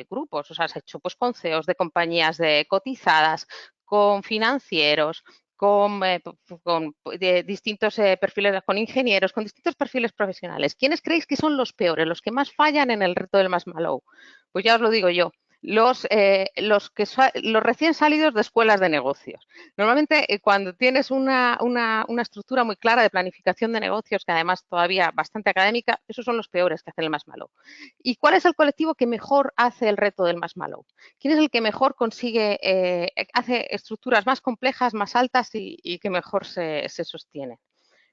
grupos, o sea, se ha hecho pues con CEOs de compañías cotizadas, con financieros, con distintos perfiles, con ingenieros, con distintos perfiles profesionales. ¿Quiénes creéis que son los peores, los que más fallan en el reto del Marshmallow? Pues ya os lo digo yo, los recién salidos de escuelas de negocios. Normalmente, cuando tienes una estructura muy clara de planificación de negocios, que además todavía bastante académica, esos son los peores que hacen el Marshmallow. ¿Y cuál es el colectivo que mejor hace el reto del Marshmallow? ¿Quién es el que mejor consigue, hace estructuras más complejas, más altas y que mejor se sostiene?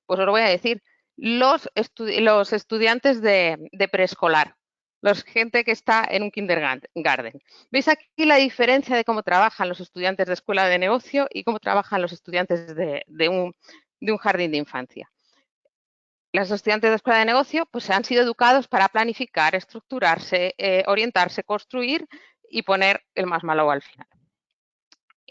Pues os lo voy a decir, los estudiantes de preescolar, gente que está en un kindergarten. ¿Veis aquí la diferencia de cómo trabajan los estudiantes de escuela de negocio y cómo trabajan los estudiantes de un jardín de infancia? Los estudiantes de escuela de negocio pues han sido educados para planificar, estructurarse, orientarse, construir y poner el Marshmallow al final.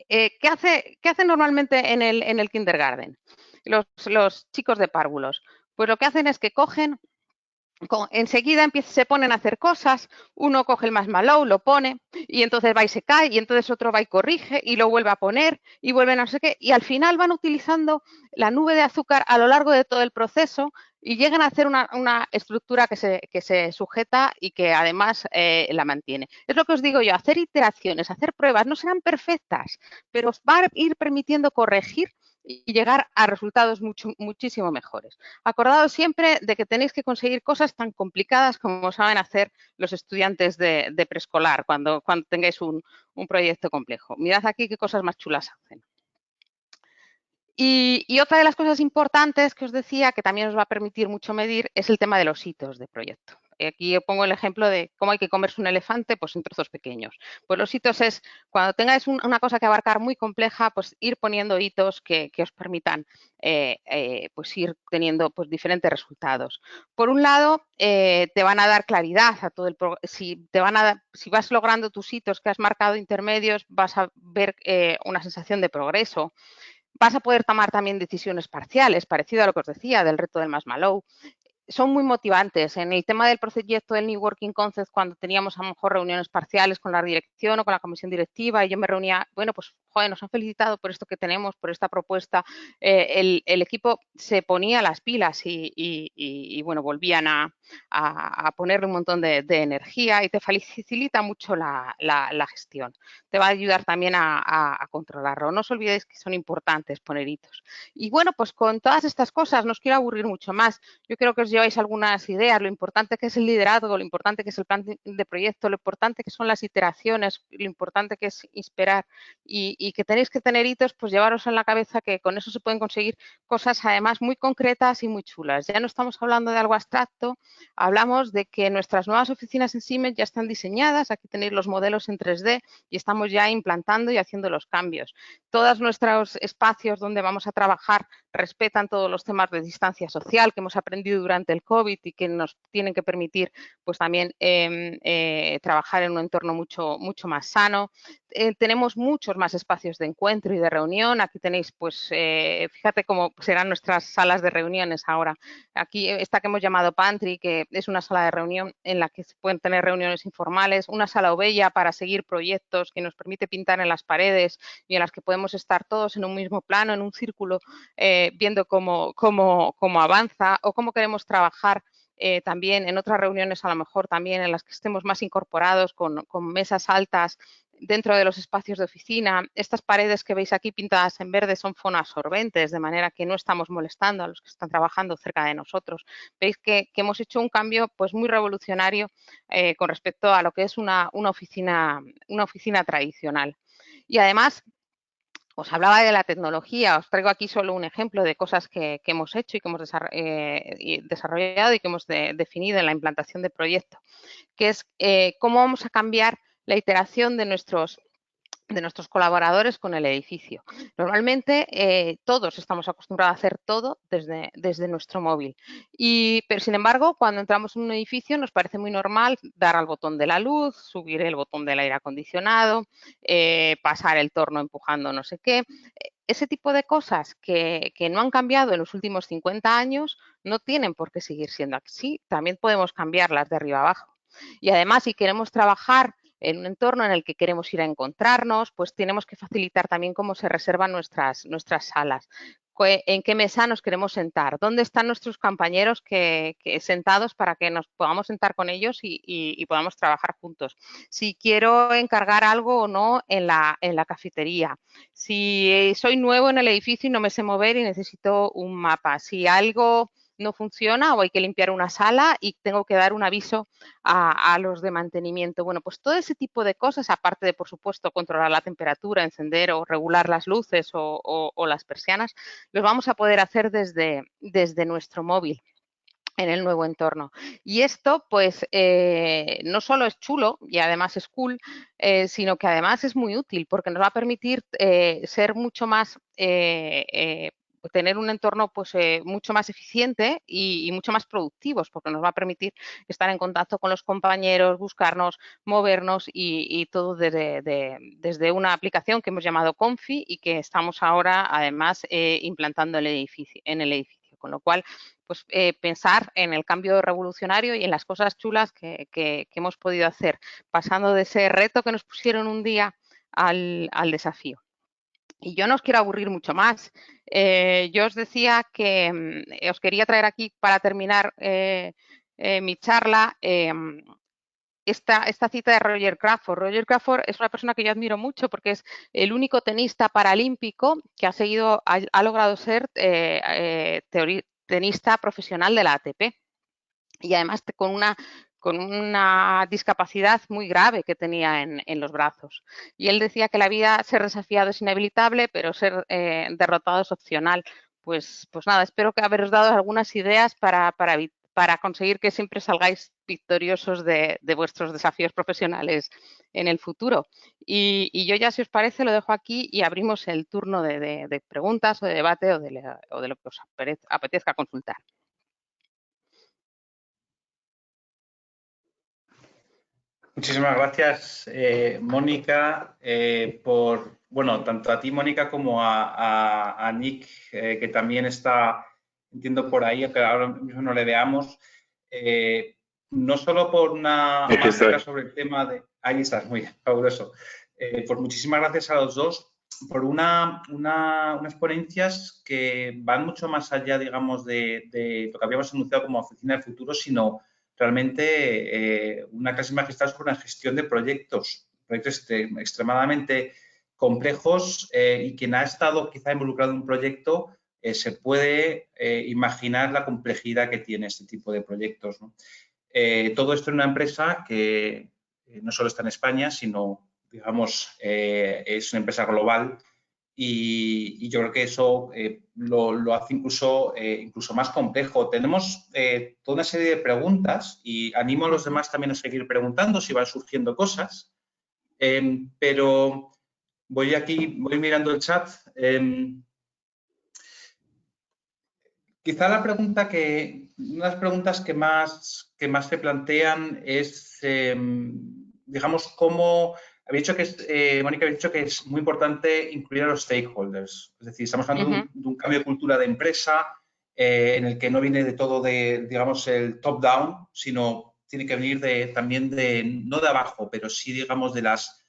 ¿Qué hacen normalmente en el kindergarten los chicos de párvulos? Pues lo que hacen es que cogen, enseguida se ponen a hacer cosas, uno coge el Marshmallow, lo pone y entonces va y se cae y entonces otro va y corrige y lo vuelve a poner y vuelven a no sé qué y al final van utilizando la nube de azúcar a lo largo de todo el proceso y llegan a hacer una estructura que se sujeta y que además la mantiene. Es lo que os digo yo, hacer iteraciones, hacer pruebas, no serán perfectas, pero os va a ir permitiendo corregir y llegar a resultados muchísimo mejores. Acordaos siempre de que tenéis que conseguir cosas tan complicadas como saben hacer los estudiantes de preescolar cuando tengáis un proyecto complejo. Mirad aquí qué cosas más chulas hacen. Y otra de las cosas importantes que os decía, que también os va a permitir mucho medir, es el tema de los hitos de proyecto. Aquí os pongo el ejemplo de cómo hay que comerse un elefante pues en trozos pequeños. Pues los hitos es, cuando tengáis una cosa que abarcar muy compleja, pues ir poniendo hitos que os permitan pues ir teniendo pues diferentes resultados. Por un lado, te van a dar claridad a todo el si vas logrando tus hitos que has marcado intermedios, vas a ver una sensación de progreso. Vas a poder tomar también decisiones parciales, parecido a lo que os decía del reto del Marshmallow. Son muy motivantes. En el tema del proyecto del New Working Concept, cuando teníamos a lo mejor reuniones parciales con la dirección o con la comisión directiva y yo me reunía, bueno, pues, joder, nos han felicitado por esto que tenemos, por esta propuesta. El equipo se ponía las pilas y bueno, volvían a ponerle un montón de energía y te facilita mucho la gestión. Te va a ayudar también a controlarlo. No os olvidéis que son importantes poner hitos. Y bueno, pues con todas estas cosas, no os quiero aburrir mucho más. Yo creo que os lleváis algunas ideas, lo importante que es el liderazgo, lo importante que es el plan de proyecto, lo importante que son las iteraciones, lo importante que es inspirar y que tenéis que tener hitos, pues llevaros en la cabeza que con eso se pueden conseguir cosas además muy concretas y muy chulas. Ya no estamos hablando de algo abstracto, hablamos de que nuestras nuevas oficinas en Siemens ya están diseñadas, aquí tenéis los modelos en 3D y estamos ya implantando y haciendo los cambios. Todos nuestros espacios donde vamos a trabajar respetan todos los temas de distancia social que hemos aprendido durante el COVID y que nos tienen que permitir pues también trabajar en un entorno mucho más sano. Tenemos muchos más espacios de encuentro y de reunión. Aquí tenéis, pues, fíjate cómo serán nuestras salas de reuniones ahora. Aquí esta que hemos llamado Pantry, que es una sala de reunión en la que se pueden tener reuniones informales, una sala Ovella para seguir proyectos que nos permite pintar en las paredes y en las que podemos estar todos en un mismo plano, en un círculo, viendo cómo avanza o cómo queremos trabajar también en otras reuniones, a lo mejor también en las que estemos más incorporados con mesas altas dentro de los espacios de oficina. Estas paredes que veis aquí pintadas en verde son fonoabsorbentes, de manera que no estamos molestando a los que están trabajando cerca de nosotros. Veis que hemos hecho un cambio pues muy revolucionario con respecto a lo que es una oficina tradicional. Y además, os hablaba de la tecnología, os traigo aquí solo un ejemplo de cosas que hemos hecho y que hemos desarrollado y que hemos definido en la implantación de proyecto, que es cómo vamos a cambiar la iteración de nuestros colaboradores con el edificio. Normalmente todos estamos acostumbrados a hacer todo desde nuestro móvil, pero sin embargo cuando entramos en un edificio nos parece muy normal dar al botón de la luz, subir el botón del aire acondicionado, pasar el torno empujando no sé qué. Ese tipo de cosas que no han cambiado en los últimos 50 años no tienen por qué seguir siendo así, también podemos cambiarlas de arriba abajo. Y además, si queremos trabajar en un entorno en el que queremos ir a encontrarnos, pues tenemos que facilitar también cómo se reservan nuestras salas, en qué mesa nos queremos sentar, dónde están nuestros compañeros sentados para que nos podamos sentar con ellos y podamos trabajar juntos. Si quiero encargar algo o no en la cafetería, si soy nuevo en el edificio y no me sé mover y necesito un mapa, si algo no funciona o hay que limpiar una sala y tengo que dar un aviso a los de mantenimiento. Bueno, pues todo ese tipo de cosas, aparte de, por supuesto, controlar la temperatura, encender o regular las luces o las persianas, los vamos a poder hacer desde nuestro móvil en el nuevo entorno. Y esto, pues, no solo es chulo y además es cool, sino que además es muy útil porque nos va a permitir ser mucho más tener un entorno pues mucho más eficiente y mucho más productivos, porque nos va a permitir estar en contacto con los compañeros, buscarnos, movernos y todo desde una aplicación que hemos llamado Confi y que estamos ahora además implantando en el edificio. Con lo cual, pues pensar en el cambio revolucionario y en las cosas chulas que hemos podido hacer, pasando de ese reto que nos pusieron un día al desafío. Y yo no os quiero aburrir mucho más. Yo os decía que os quería traer aquí para terminar mi charla esta cita de Roger Crawford. Roger Crawford es una persona que yo admiro mucho porque es el único tenista paralímpico que ha logrado ser tenista profesional de la ATP. Y además con una discapacidad muy grave que tenía en los brazos. Y él decía que la vida, ser desafiado es inevitable, pero ser derrotado es opcional. Pues nada, espero que haberos dado algunas ideas para conseguir que siempre salgáis victoriosos de vuestros desafíos profesionales en el futuro. Y yo ya, si os parece, lo dejo aquí y abrimos el turno de preguntas o de debate o de lo que os apetezca consultar. Muchísimas gracias, Mónica, por, bueno, tanto a ti, Mónica, como a Nick, que también está, entiendo, por ahí, aunque ahora mismo no le veamos, no solo por una mágica sobre el tema de... Ahí estás, muy bien, fabuloso. Pues muchísimas gracias a los dos por unas ponencias que van mucho más allá, digamos, de lo que habíamos anunciado como Oficina del Futuro, sino realmente una clase magistral sobre una gestión de proyectos extremadamente complejos y quien ha estado quizá involucrado en un proyecto se puede imaginar la complejidad que tiene este tipo de proyectos, ¿no? Todo esto en una empresa que no solo está en España, sino, digamos, es una empresa global y yo creo que eso lo hace incluso más complejo. Tenemos toda una serie de preguntas y animo a los demás también a seguir preguntando si van surgiendo cosas, pero voy mirando el chat. Quizá una de las preguntas que más se plantean es, digamos, cómo... Mónica había dicho que es muy importante incluir a los stakeholders. Es decir, estamos hablando de un cambio de cultura de empresa en el que no viene de todo digamos, el top-down, sino tiene que venir también no de abajo, pero sí, digamos, de las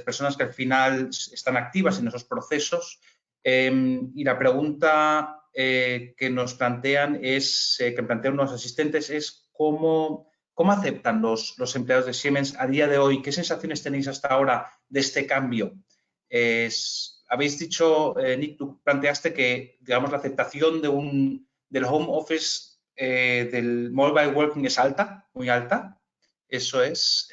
personas que al final están activas en esos procesos. Y la pregunta que nos plantean que plantean los asistentes es ¿cómo aceptan los empleados de Siemens a día de hoy? ¿Qué sensaciones tenéis hasta ahora de este cambio? Habéis dicho, Nick, tú planteaste que, digamos, la aceptación del home office, del mobile working es alta, muy alta. Eso es.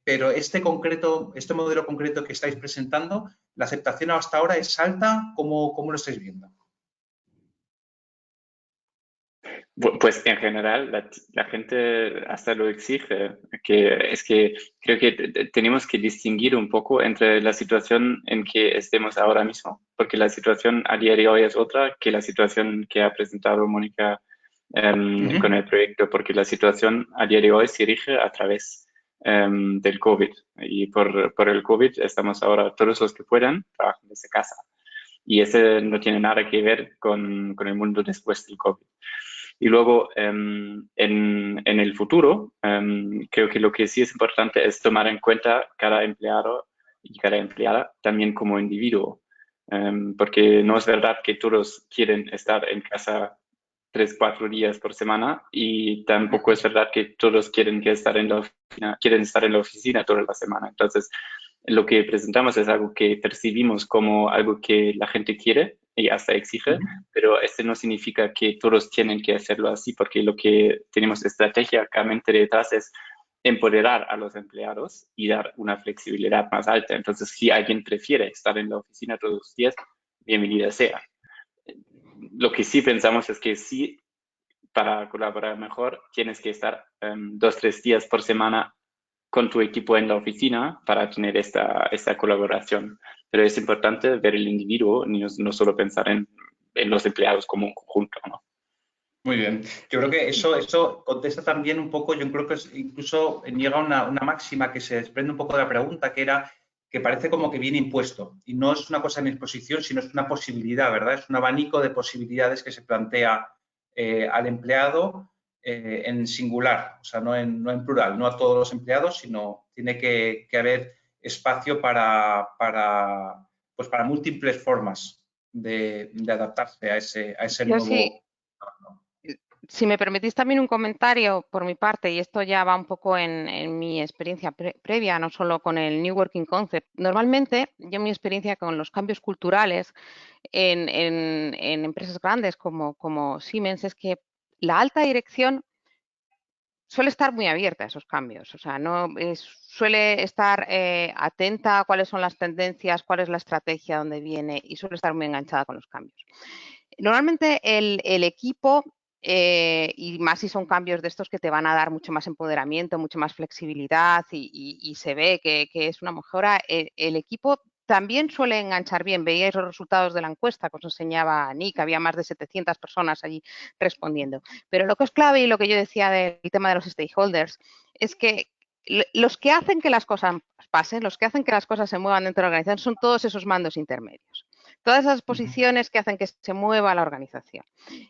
Pero este modelo concreto que estáis presentando, ¿la aceptación hasta ahora es alta? ¿Cómo lo estáis viendo? Pues en general la gente hasta lo exige, es que creo que tenemos que distinguir un poco entre la situación en que estemos ahora mismo, porque la situación a día de hoy es otra que la situación que ha presentado Mónica con el proyecto, porque la situación a día de hoy se rige a través del COVID y por el COVID estamos ahora todos los que puedan trabajan desde casa y ese no tiene nada que ver con el mundo después del COVID. Y luego, en el futuro, creo que lo que sí es importante es tomar en cuenta cada empleado y cada empleada también como individuo, porque no es verdad que todos quieren estar en casa 3-4 días por semana y tampoco es verdad que todos quieren estar en la oficina toda la semana. Entonces, lo que presentamos es algo que percibimos como algo que la gente quiere y hasta exige, pero este no significa que todos tienen que hacerlo así, porque lo que tenemos estratégicamente detrás es empoderar a los empleados y dar una flexibilidad más alta. Entonces, si alguien prefiere estar en la oficina todos los días, bienvenida sea. Lo que sí pensamos es que sí, para colaborar mejor, tienes que estar 2-3 días por semana con tu equipo en la oficina para tener esta colaboración. Pero es importante ver el individuo, no solo pensar en los empleados como un conjunto, ¿no? Muy bien. Yo creo que eso contesta también un poco, yo creo que incluso llega una máxima que se desprende un poco de la pregunta, que era que parece como que viene impuesto. Y no es una cosa en exposición, sino es una posibilidad, ¿verdad? Es un abanico de posibilidades que se plantea al empleado en singular, o sea, no en plural, no a todos los empleados, sino tiene que haber espacio para múltiples formas de adaptarse a ese Yo nuevo... sí. Si me permitís también un comentario por mi parte, y esto ya va un poco en mi experiencia previa, no solo con el New Working Concept. Normalmente, yo mi experiencia con los cambios culturales en empresas grandes como Siemens es que la alta dirección suele estar muy abierta a esos cambios, o sea, suele estar atenta a cuáles son las tendencias, cuál es la estrategia, dónde viene y suele estar muy enganchada con los cambios. Normalmente el equipo, y más si son cambios de estos que te van a dar mucho más empoderamiento, mucha más flexibilidad y se ve que es una mejora, el equipo también suele enganchar bien. Veíais los resultados de la encuesta que os enseñaba Nick, había más de 700 personas allí respondiendo. Pero lo que es clave y lo que yo decía del tema de los stakeholders es que los que hacen que las cosas pasen, los que hacen que las cosas se muevan dentro de la organización son todos esos mandos intermedios. Todas esas posiciones que hacen que se mueva la organización.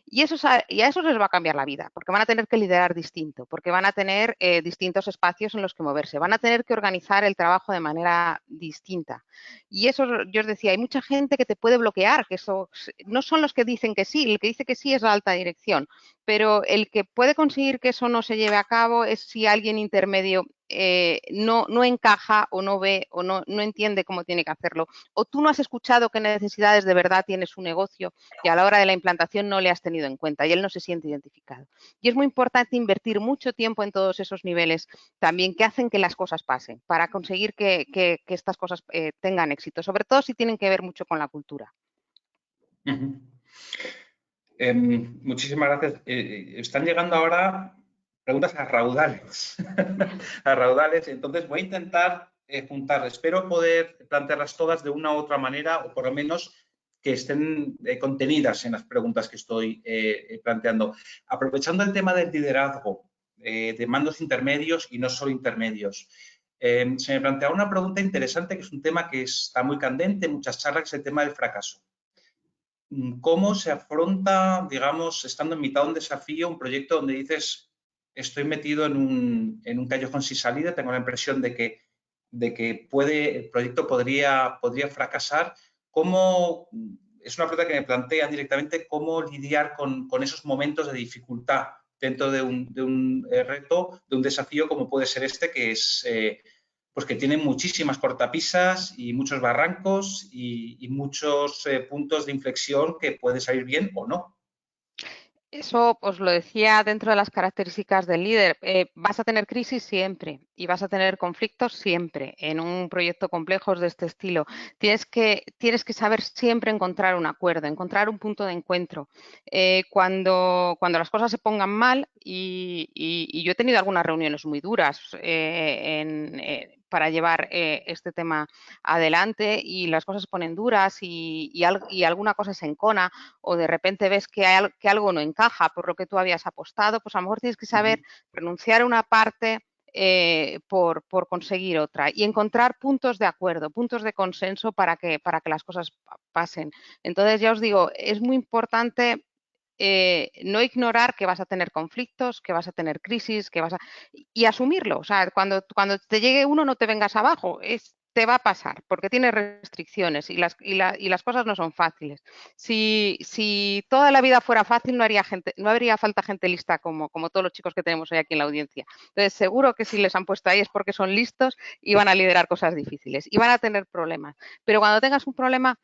Y a eso les va a cambiar la vida, porque van a tener que liderar distinto, porque van a tener distintos espacios en los que moverse, van a tener que organizar el trabajo de manera distinta. Y eso, yo os decía, hay mucha gente que te puede bloquear, que eso no son los que dicen que sí, el que dice que sí es la alta dirección, pero el que puede conseguir que eso no se lleve a cabo es si alguien intermedio no encaja o no ve o no entiende cómo tiene que hacerlo, o tú no has escuchado qué necesidades de verdad tiene su negocio y a la hora de la implantación no le has tenido en cuenta y él no se siente identificado. Y es muy importante invertir mucho tiempo en todos esos niveles también que hacen que las cosas pasen para conseguir que estas cosas tengan éxito, sobre todo si tienen que ver mucho con la cultura. Muchísimas gracias. Están llegando ahora preguntas a raudales. A raudales. Entonces voy a intentar juntar. Espero poder plantearlas todas de una u otra manera o por lo menos que estén contenidas en las preguntas que estoy planteando. Aprovechando el tema del liderazgo, de mandos intermedios y no solo intermedios. Se me plantea una pregunta interesante que es un tema que está muy candente en muchas charlas, que es el tema del fracaso. ¿Cómo se afronta, digamos, estando en mitad de un desafío, un proyecto donde dices, estoy metido en un callejón sin salida, tengo la impresión de que el proyecto podría fracasar? ¿Cómo, es una pregunta que me plantea directamente, cómo lidiar con esos momentos de dificultad dentro de un reto, de un desafío como puede ser este, que es... pues que tiene muchísimas cortapisas y muchos barrancos y muchos puntos de inflexión que puede salir bien o no. Eso os lo decía dentro de las características del líder. Vas a tener crisis siempre y vas a tener conflictos siempre en un proyecto complejo de este estilo. Tienes que saber siempre encontrar un acuerdo, encontrar un punto de encuentro. Cuando las cosas se pongan mal, y yo he tenido algunas reuniones muy duras para llevar este tema adelante, y las cosas se ponen duras y alguna cosa se encona, o de repente ves que algo no encaja por lo que tú habías apostado, pues a lo mejor tienes que saber renunciar a una parte por conseguir otra y encontrar puntos de acuerdo, puntos de consenso para que las cosas pasen. Entonces, ya os digo, es muy importante no ignorar que vas a tener conflictos, que vas a tener crisis, y asumirlo. O sea, cuando te llegue uno, no te vengas abajo, te va a pasar porque tiene restricciones y las cosas no son fáciles. Si toda la vida fuera fácil, no habría falta gente lista como todos los chicos que tenemos hoy aquí en la audiencia. Entonces, seguro que si les han puesto ahí es porque son listos y van a liderar cosas difíciles y van a tener problemas. Pero cuando tengas un problema,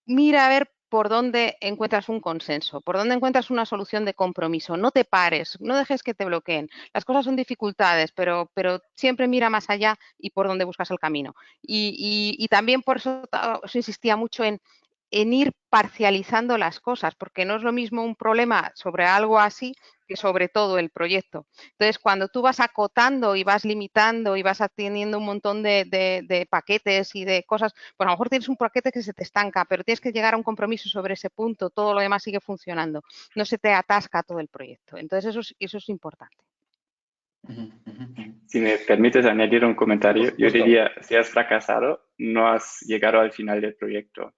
mira a ver por dónde encuentras un consenso, por dónde encuentras una solución de compromiso. No te pares, no dejes que te bloqueen. Las cosas son dificultades, pero siempre mira más allá y por dónde buscas el camino. Y también por eso os insistía mucho en ir parcializando las cosas, porque no es lo mismo un problema sobre algo así que sobre todo el proyecto. Entonces, cuando tú vas acotando y vas limitando y vas teniendo un montón de paquetes y de cosas, pues a lo mejor tienes un paquete que se te estanca, pero tienes que llegar a un compromiso sobre ese punto, todo lo demás sigue funcionando, no se te atasca todo el proyecto. Entonces, eso es importante. Si me permites añadir un comentario, yo diría, si has fracasado, no has llegado al final del proyecto.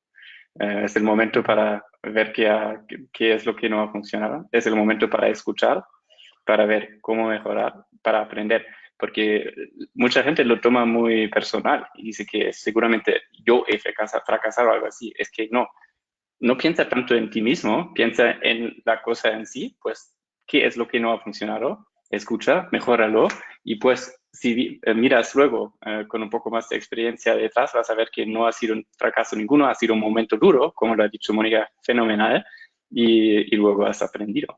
Es el momento para ver qué es lo que no ha funcionado. Es el momento para escuchar, para ver cómo mejorar, para aprender. Porque mucha gente lo toma muy personal y dice que seguramente yo he fracasado o algo así. Es que no piensa tanto en ti mismo, piensa en la cosa en sí, pues, ¿qué es lo que no ha funcionado? Escucha, mejóralo y pues si miras luego con un poco más de experiencia detrás, vas a ver que no ha sido un fracaso ninguno, ha sido un momento duro, como lo ha dicho Mónica, fenomenal, y luego has aprendido.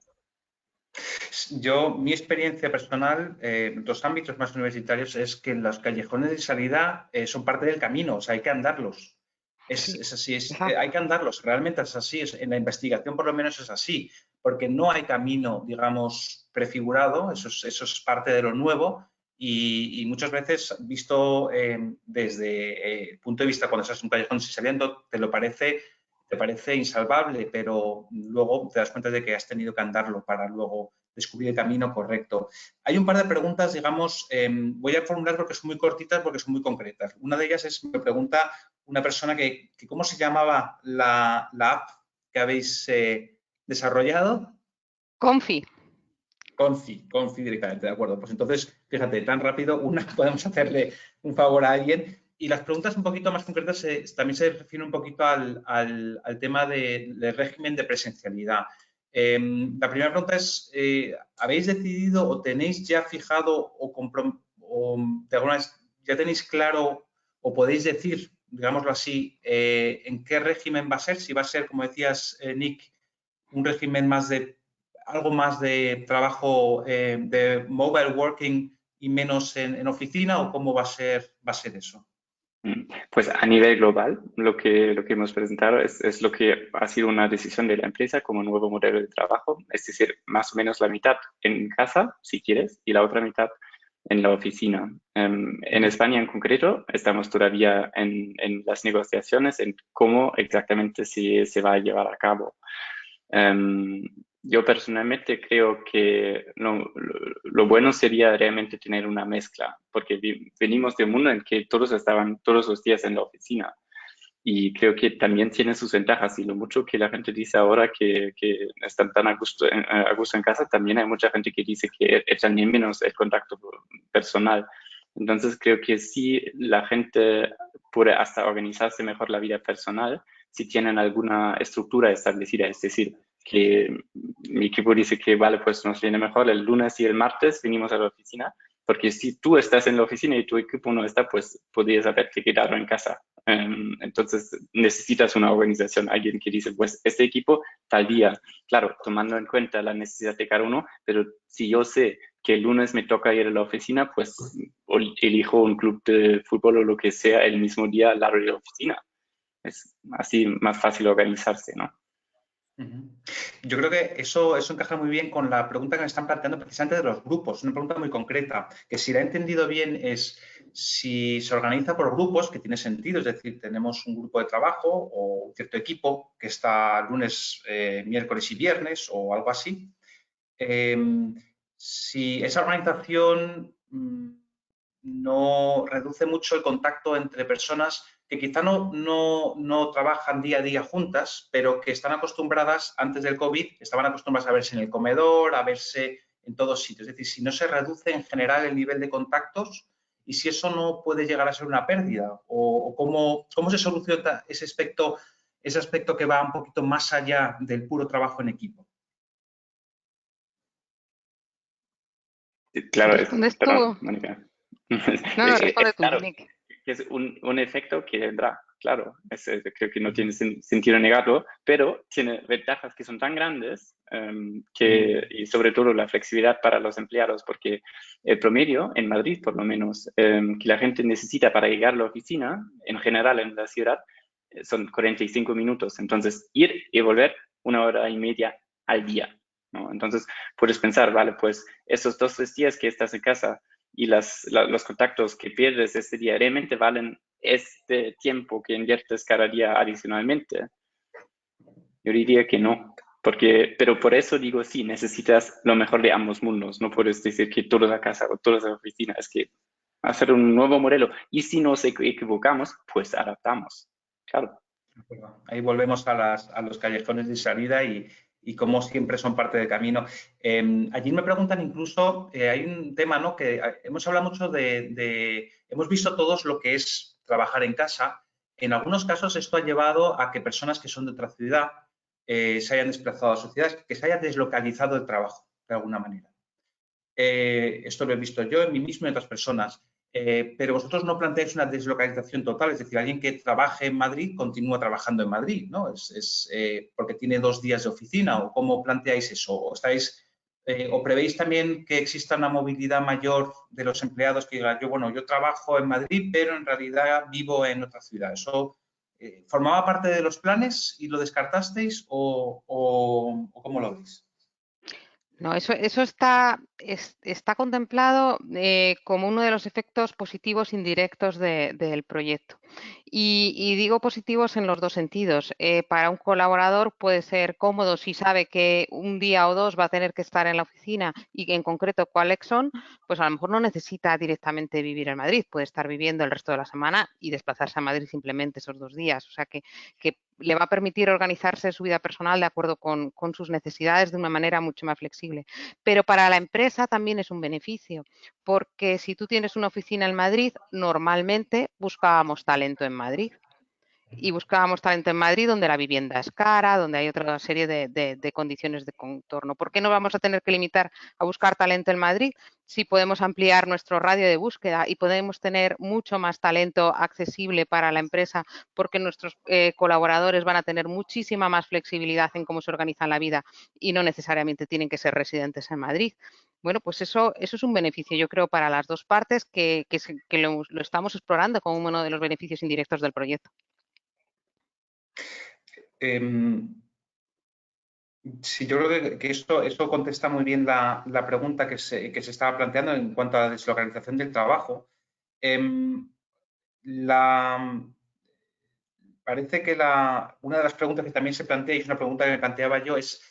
Mi experiencia personal en los ámbitos más universitarios es que los callejones de salida son parte del camino, o sea, hay que andarlos. Es así, hay que andarlos, realmente es así, en la investigación por lo menos es así, porque no hay camino, digamos, prefigurado, eso es parte de lo nuevo y muchas veces, visto desde el punto de vista cuando estás en un callejón saliendo, te parece insalvable, pero luego te das cuenta de que has tenido que andarlo para luego descubrir el camino correcto. Hay un par de preguntas, digamos, voy a formular porque son muy cortitas porque son muy concretas. Una de ellas me pregunta una persona que ¿cómo se llamaba la app que habéis desarrollado? Confi directamente, de acuerdo. Pues entonces, fíjate, tan rápido, podemos hacerle un favor a alguien. Y las preguntas un poquito más concretas también se refieren un poquito al tema del régimen de presencialidad. La primera pregunta es, ¿habéis decidido o tenéis ya fijado de alguna vez ya tenéis claro o podéis decir, digámoslo así, en qué régimen va a ser? Si va a ser, como decías, Nick, un régimen algo más de trabajo de mobile working y menos en oficina, o cómo va a ser eso? Pues a nivel global, lo que hemos presentado es lo que ha sido una decisión de la empresa como nuevo modelo de trabajo, es decir, más o menos la mitad en casa, si quieres, y la otra mitad en la oficina. En España en concreto, estamos todavía en las negociaciones en cómo exactamente se va a llevar a cabo. Yo personalmente creo que lo bueno sería realmente tener una mezcla, porque venimos de un mundo en que todos estaban todos los días en la oficina y creo que también tiene sus ventajas y lo mucho que la gente dice ahora que están tan a gusto en casa, también hay mucha gente que dice que echan de menos el contacto personal. Entonces creo que sí, la gente puede hasta organizarse mejor la vida personal si tienen alguna estructura establecida, es decir, que mi equipo dice que vale, pues nos viene mejor el lunes y el martes venimos a la oficina, porque si tú estás en la oficina y tu equipo no está, pues podrías haberte quedado en casa. Entonces necesitas una organización, alguien que dice, pues este equipo tal día, claro, tomando en cuenta la necesidad de cada uno, pero si yo sé que el lunes me toca ir a la oficina, pues elijo un club de fútbol o lo que sea el mismo día al lado de la oficina. Es así más fácil organizarse, ¿no? Yo creo que eso encaja muy bien con la pregunta que me están planteando precisamente de los grupos. Una pregunta muy concreta, que si la he entendido bien es si se organiza por grupos, que tiene sentido, es decir, tenemos un grupo de trabajo o un cierto equipo que está lunes, miércoles y viernes o algo así. Si esa organización no reduce mucho el contacto entre personas que quizá no trabajan día a día juntas, pero que están acostumbradas, antes del COVID, estaban acostumbradas a verse en el comedor, a verse en todos sitios. Es decir, si no se reduce en general el nivel de contactos y si eso no puede llegar a ser una pérdida o cómo se soluciona ese aspecto que va un poquito más allá del puro trabajo en equipo. Claro, ¿Respondes tú? perdón, Mónica. No, responde tú, claro, Nick. que es un efecto que vendrá, claro, creo que no tiene sentido negarlo, pero tiene ventajas que son tan grandes y sobre todo la flexibilidad para los empleados, porque el promedio en Madrid, por lo menos, que la gente necesita para llegar a la oficina, en general en la ciudad, son 45 minutos. Entonces, ir y volver 1 hora y media al día, ¿no? Entonces, puedes pensar, vale, pues esos 2 o 3 días que estás en casa y los contactos que pierdes diariamente valen este tiempo que inviertes cada día adicionalmente. Yo diría que no, pero por eso digo, sí, necesitas lo mejor de ambos mundos. No puedes decir que todos a casa o todos a la oficina. Es que hacer un nuevo modelo. Y si nos equivocamos, pues adaptamos. Claro. Ahí volvemos a los callejones de salida y como siempre son parte del camino. Allí me preguntan incluso, hay un tema, ¿no? Que hemos hablado mucho hemos visto todos lo que es trabajar en casa. En algunos casos esto ha llevado a que personas que son de otra ciudad se hayan desplazado a su ciudad, que se haya deslocalizado el trabajo, de alguna manera. Esto lo he visto yo en mí mismo y en otras personas. Pero vosotros no planteáis una deslocalización total, es decir, alguien que trabaje en Madrid continúa trabajando en Madrid, ¿no? Porque tiene 2 días de oficina, ¿o cómo planteáis eso? ¿O prevéis también que exista una movilidad mayor de los empleados que digan, yo trabajo en Madrid, pero en realidad vivo en otra ciudad? ¿Eso formaba parte de los planes y lo descartasteis o cómo lo veis? No, eso está contemplado como uno de los efectos positivos indirectos del proyecto. Y digo positivos en los dos sentidos. Para un colaborador puede ser cómodo si sabe que un día o 2 va a tener que estar en la oficina y que en concreto cuáles son, pues a lo mejor no necesita directamente vivir en Madrid, puede estar viviendo el resto de la semana y desplazarse a Madrid simplemente esos 2 días. O sea que le va a permitir organizarse su vida personal de acuerdo con sus necesidades de una manera mucho más flexible. Pero para la empresa también es un beneficio, porque si tú tienes una oficina en Madrid, normalmente buscábamos talento en Madrid. Y buscábamos talento en Madrid donde la vivienda es cara, donde hay otra serie de condiciones de contorno. ¿Por qué no vamos a tener que limitar a buscar talento en Madrid si podemos ampliar nuestro radio de búsqueda y podemos tener mucho más talento accesible para la empresa porque nuestros colaboradores van a tener muchísima más flexibilidad en cómo se organizan la vida y no necesariamente tienen que ser residentes en Madrid? Bueno, pues eso es un beneficio, yo creo, para las dos partes que lo estamos explorando como uno de los beneficios indirectos del proyecto. Sí, yo creo que eso contesta muy bien la pregunta que se estaba planteando en cuanto a la deslocalización del trabajo. Parece que una de las preguntas que también se plantea, y es una pregunta que me planteaba yo, es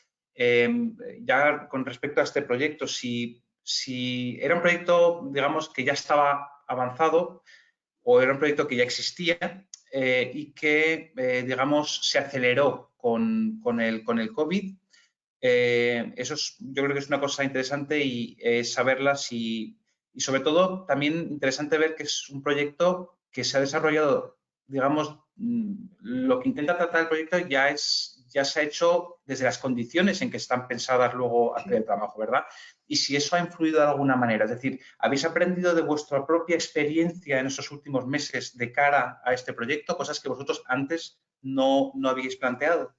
ya con respecto a este proyecto, si era un proyecto, digamos, que ya estaba avanzado o era un proyecto que ya existía y que, digamos, se aceleró con el COVID. Eso yo creo que es una cosa interesante y saberla y sobre todo también interesante ver que es un proyecto que se ha desarrollado, digamos, lo que intenta tratar el proyecto ya es ya se ha hecho desde las condiciones en que están pensadas luego hacer el trabajo, ¿verdad? Y si eso ha influido de alguna manera, es decir, ¿habéis aprendido de vuestra propia experiencia en esos últimos meses de cara a este proyecto, cosas que vosotros antes no habíais planteado?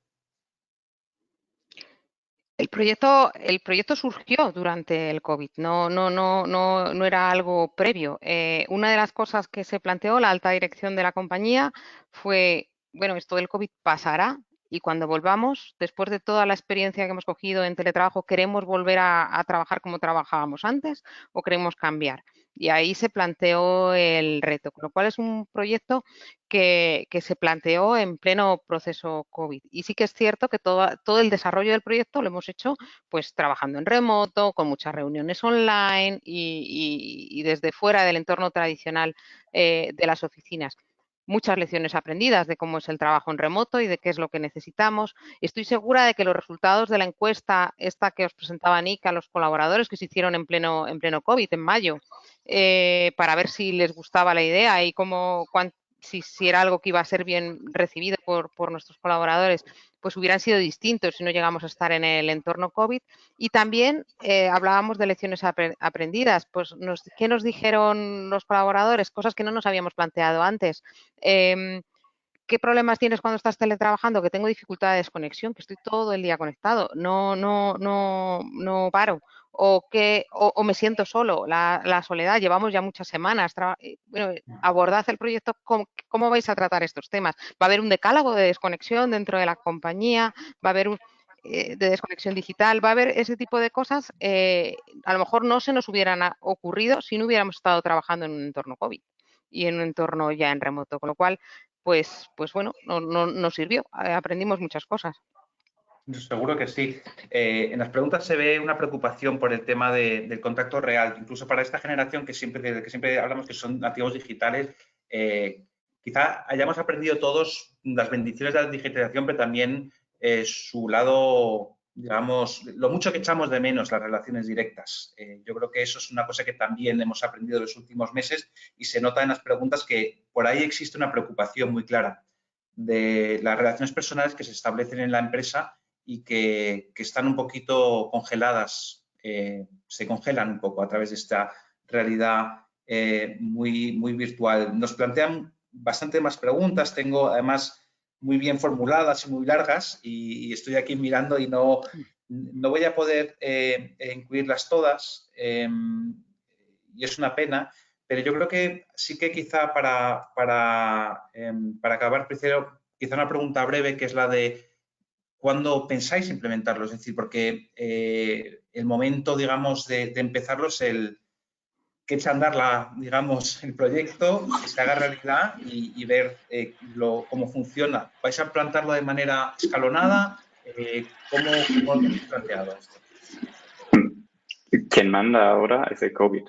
El proyecto surgió durante el COVID, no era algo previo. Una de las cosas que se planteó la alta dirección de la compañía fue, bueno, esto del COVID pasará y cuando volvamos, después de toda la experiencia que hemos cogido en teletrabajo, ¿queremos volver a trabajar como trabajábamos antes o queremos cambiar? Y ahí se planteó el reto, con lo cual es un proyecto que se planteó en pleno proceso COVID. Y sí que es cierto que todo el desarrollo del proyecto lo hemos hecho pues trabajando en remoto, con muchas reuniones online y desde fuera del entorno tradicional de las oficinas. Muchas lecciones aprendidas de cómo es el trabajo en remoto y de qué es lo que necesitamos. Estoy segura de que los resultados de la encuesta, esta que os presentaba Nick a los colaboradores que se hicieron en pleno COVID, en mayo, para ver si les gustaba la idea y si era algo que iba a ser bien recibido por nuestros colaboradores, pues hubieran sido distintos si no llegamos a estar en el entorno COVID. Y también hablábamos de lecciones aprendidas. Pues, ¿qué nos dijeron los colaboradores? Cosas que no nos habíamos planteado antes. ¿Qué problemas tienes cuando estás teletrabajando? Que tengo dificultad de desconexión, que estoy todo el día conectado, no paro. O me siento solo, la soledad, llevamos ya muchas semanas. Bueno, abordad el proyecto, ¿cómo vais a tratar estos temas? ¿Va a haber un decálogo de desconexión dentro de la compañía? ¿Va a haber de desconexión digital? ¿Va a haber ese tipo de cosas? A lo mejor no se nos hubieran ocurrido si no hubiéramos estado trabajando en un entorno COVID y en un entorno ya en remoto, con lo cual pues bueno, nos sirvió, aprendimos muchas cosas. Seguro que sí. En las preguntas se ve una preocupación por el tema del contacto real, incluso para esta generación que siempre hablamos que son nativos digitales. Quizá hayamos aprendido todos las bendiciones de la digitalización, pero también su lado, digamos, lo mucho que echamos de menos las relaciones directas. Yo creo que eso es una cosa que también hemos aprendido en los últimos meses y se nota en las preguntas que por ahí existe una preocupación muy clara de las relaciones personales que se establecen en la empresa y que están un poquito congeladas, se congelan un poco a través de esta realidad muy virtual. Nos plantean bastante más preguntas, tengo además muy bien formuladas y muy largas y estoy aquí mirando y no voy a poder incluirlas todas y es una pena, pero yo creo que sí que quizá para acabar, primero, quizá una pregunta breve que es la de ¿cuándo pensáis implementarlo? Es decir, porque el momento, digamos, de empezarlo es el que echa a andar digamos, el proyecto, que se haga realidad y ver cómo funciona. ¿Vais a plantarlo de manera escalonada? ¿Cómo lo tenéis planteado esto? Quien manda ahora es el COVID.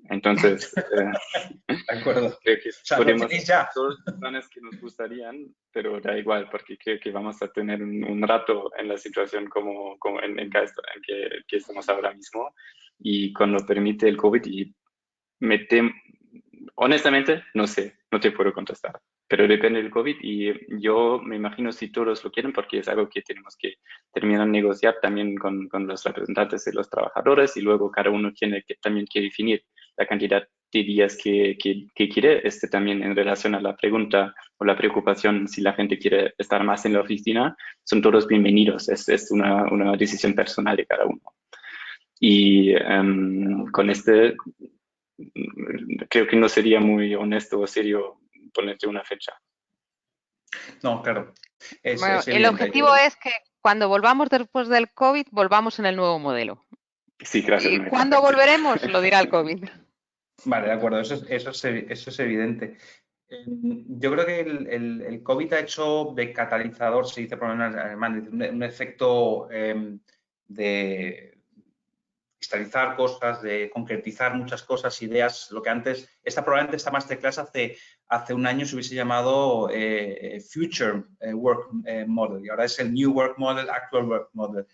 Entonces, de acuerdo. Creo que o sea, podemos hacer ya todos los planes que nos gustarían, pero da igual, porque creo que vamos a tener un rato en la situación como en que estamos ahora mismo, y cuando permite el COVID, y honestamente, no sé, no te puedo contestar, pero depende del COVID y yo me imagino si todos lo quieren, porque es algo que tenemos que terminar de negociar también con los representantes de los trabajadores y luego cada uno tiene que también que definir la cantidad de días que quiere, también en relación a la pregunta o la preocupación si la gente quiere estar más en la oficina, son todos bienvenidos, es una decisión personal de cada uno. Y con creo que no sería muy honesto o serio ponerte una fecha. No, claro. Bueno, el objetivo es que cuando volvamos después del COVID, volvamos en el nuevo modelo. Sí, gracias. ¿Y cuándo volveremos? Lo dirá el COVID. Vale, de acuerdo, eso es evidente. Yo creo que el COVID ha hecho de catalizador, se dice por lo menos en alemán, un efecto de cristalizar cosas, de concretizar muchas cosas, ideas, lo que antes, probablemente esta masterclass hace un año se hubiese llamado Future Work Model y ahora es el New Work Model, Actual Work Model.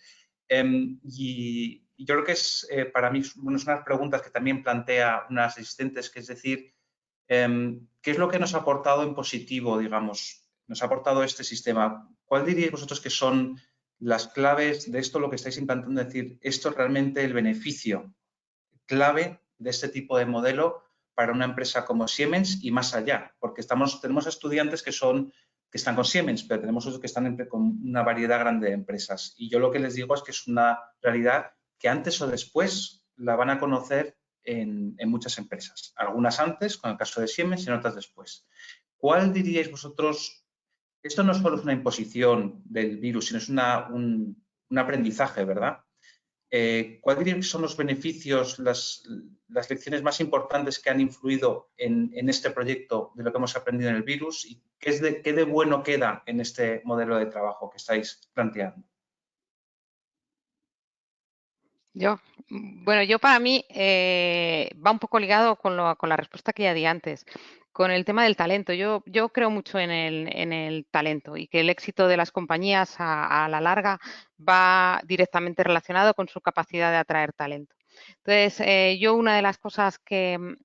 Y yo creo que es para mí una de las preguntas que también plantea unas asistentes, que es decir, ¿qué es lo que nos ha aportado en positivo, digamos, nos ha aportado este sistema? ¿cuál diríais vosotros que son las claves de esto, lo que estáis intentando decir? Esto es realmente el beneficio clave de este tipo de modelo para una empresa como Siemens y más allá, porque tenemos estudiantes que están con Siemens, pero tenemos otros que están con una variedad grande de empresas. Y yo lo que les digo es que es una realidad que antes o después la van a conocer en muchas empresas. Algunas antes, con el caso de Siemens, y en otras después. ¿Cuál diríais vosotros? Esto no solo es una imposición del virus, sino es un aprendizaje, ¿verdad? ¿Cuál diríais que son los beneficios, las lecciones más importantes que han influido en este proyecto de lo que hemos aprendido en el virus y qué de bueno queda en este modelo de trabajo que estáis planteando? Bueno, yo para mí va un poco ligado con la respuesta que ya di antes, con el tema del talento. Yo creo mucho en el talento y que el éxito de las compañías a la larga va directamente relacionado con su capacidad de atraer talento. Entonces, yo una de las cosas que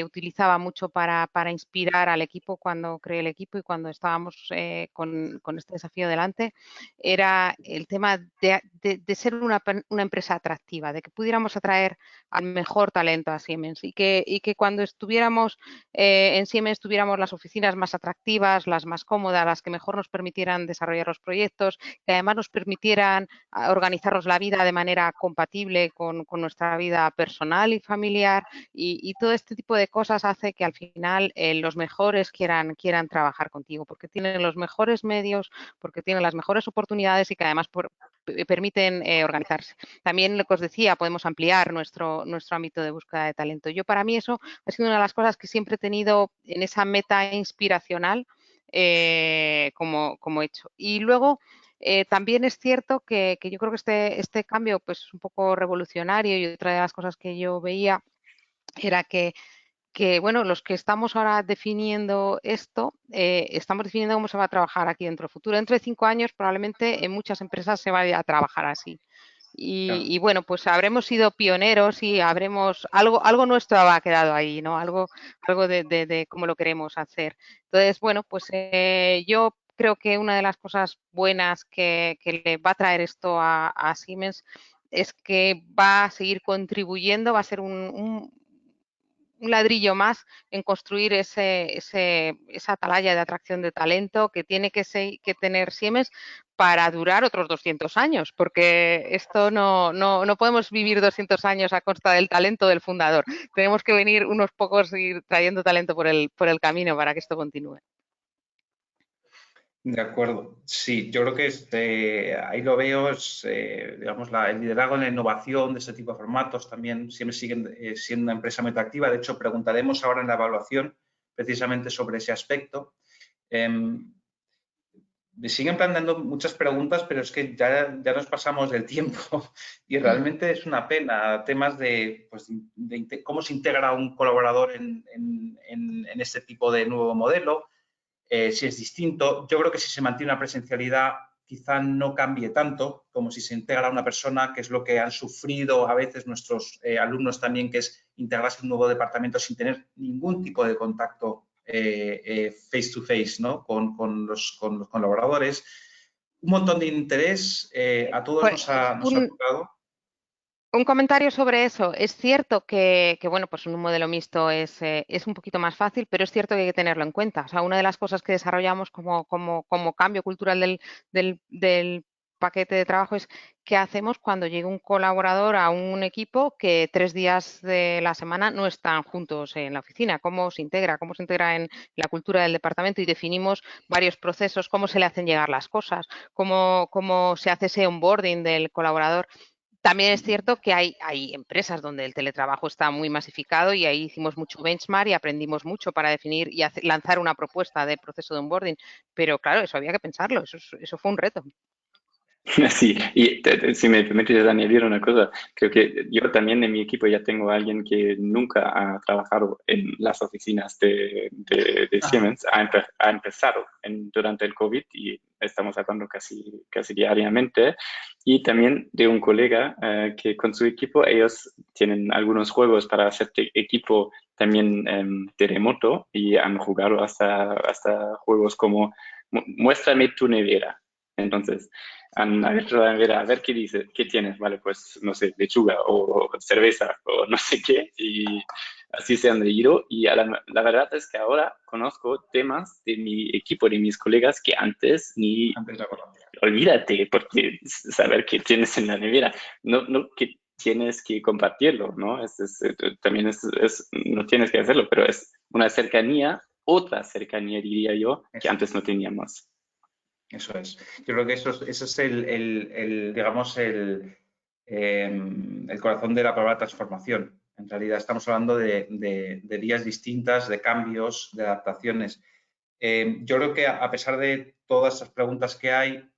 utilizaba mucho para inspirar al equipo cuando creé el equipo y cuando estábamos con este desafío delante era el tema de ser una empresa atractiva, de que pudiéramos atraer al mejor talento a Siemens y que cuando estuviéramos en Siemens tuviéramos las oficinas más atractivas, las más cómodas, las que mejor nos permitieran desarrollar los proyectos, que además nos permitieran organizarnos la vida de manera compatible con nuestra vida personal y familiar y todo este tipo de cosas hace que al final los mejores quieran trabajar contigo porque tienen los mejores medios, porque tienen las mejores oportunidades y que además permiten organizarse. También lo que os decía, podemos ampliar nuestro ámbito de búsqueda de talento. Yo para mí eso ha sido una de las cosas que siempre he tenido en esa meta inspiracional como hecho. Y luego también es cierto que yo creo que este cambio pues, es un poco revolucionario y otra de las cosas que yo veía era que bueno, los que estamos ahora definiendo esto, estamos definiendo cómo se va a trabajar aquí dentro del futuro. Dentro de 5 años probablemente en muchas empresas se vaya a trabajar así. Y bueno, pues habremos sido pioneros y habremos algo nuestro ha quedado ahí, ¿no? Algo de cómo lo queremos hacer. Entonces, bueno, pues yo creo que una de las cosas buenas que le va a traer esto a Siemens es que va a seguir contribuyendo, va a ser un ladrillo más en construir esa atalaya de atracción de talento que tiene que tener Siemens para durar otros 200 años, porque esto no podemos vivir 200 años a costa del talento del fundador. Tenemos que venir unos pocos y ir trayendo talento por el camino para que esto continúe. De acuerdo. Sí, yo creo que ahí lo veo, digamos, el liderazgo en la innovación de este tipo de formatos también siempre siguen siendo una empresa muy atractiva. De hecho, preguntaremos ahora en la evaluación precisamente sobre ese aspecto. Me siguen planteando muchas preguntas, pero es que ya nos pasamos del tiempo y realmente es una pena. Temas de cómo se integra un colaborador en este tipo de nuevo modelo. Si es distinto. Yo creo que si se mantiene una presencialidad quizá no cambie tanto como si se integra una persona, que es lo que han sufrido a veces nuestros alumnos también, que es integrarse en un nuevo departamento sin tener ningún tipo de contacto face to face, ¿no? con los colaboradores. Un montón de interés, a todos nos ha tocado. Un comentario sobre eso. Es cierto que bueno, pues un modelo mixto es un poquito más fácil, pero es cierto que hay que tenerlo en cuenta. O sea, una de las cosas que desarrollamos como cambio cultural del paquete de trabajo es qué hacemos cuando llega un colaborador a un equipo que 3 días de la semana no están juntos en la oficina. Cómo se integra en la cultura del departamento y definimos varios procesos, cómo se le hacen llegar las cosas, cómo se hace ese onboarding del colaborador. También es cierto que hay empresas donde el teletrabajo está muy masificado y ahí hicimos mucho benchmark y aprendimos mucho para definir y lanzar una propuesta de proceso de onboarding. Pero claro, eso había que pensarlo, eso fue un reto. Sí, y si me permites añadir una cosa, creo que yo también en mi equipo ya tengo a alguien que nunca ha trabajado en las oficinas de Siemens, ha empezado durante el COVID y estamos hablando casi diariamente, y también de un colega que con su equipo ellos tienen algunos juegos para hacer equipo también de remoto y han jugado hasta juegos como muéstrame tu nevera. Entonces, han abierto la nevera a ver qué dice, qué tienes, vale, pues no sé, lechuga o cerveza o no sé qué, y así se han ido. Y la verdad es que ahora conozco temas de mi equipo, de mis colegas, que antes ni olvídate, porque saber qué tienes en la nevera, no que tienes que compartirlo, ¿no? También no tienes que hacerlo, pero es una cercanía, otra cercanía, diría yo, que antes no teníamos. Eso es. Yo creo que eso es digamos, el corazón de la palabra transformación. En realidad estamos hablando de vías distintas, de cambios, de adaptaciones. Yo creo que a pesar de todas esas preguntas que hay,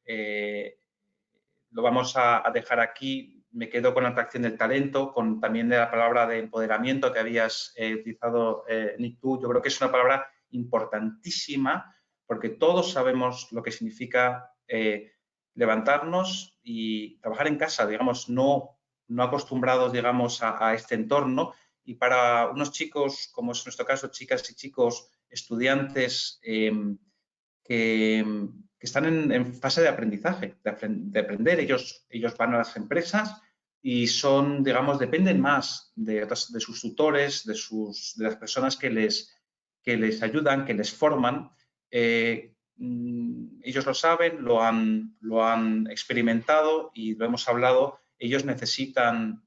lo vamos a dejar aquí. Me quedo con la atracción del talento, con también de la palabra de empoderamiento que habías utilizado, Nick, tú. Yo creo que es una palabra importantísima porque todos sabemos lo que significa levantarnos y trabajar en casa, digamos, no acostumbrados, digamos, a este entorno. Y para unos chicos, como es nuestro caso, chicas y chicos, estudiantes que están en fase de aprendizaje, de aprender. Ellos van a las empresas y son, digamos, dependen más de sus tutores, de las personas que les ayudan, que les forman. Ellos lo saben, lo han experimentado y lo hemos hablado. Ellos necesitan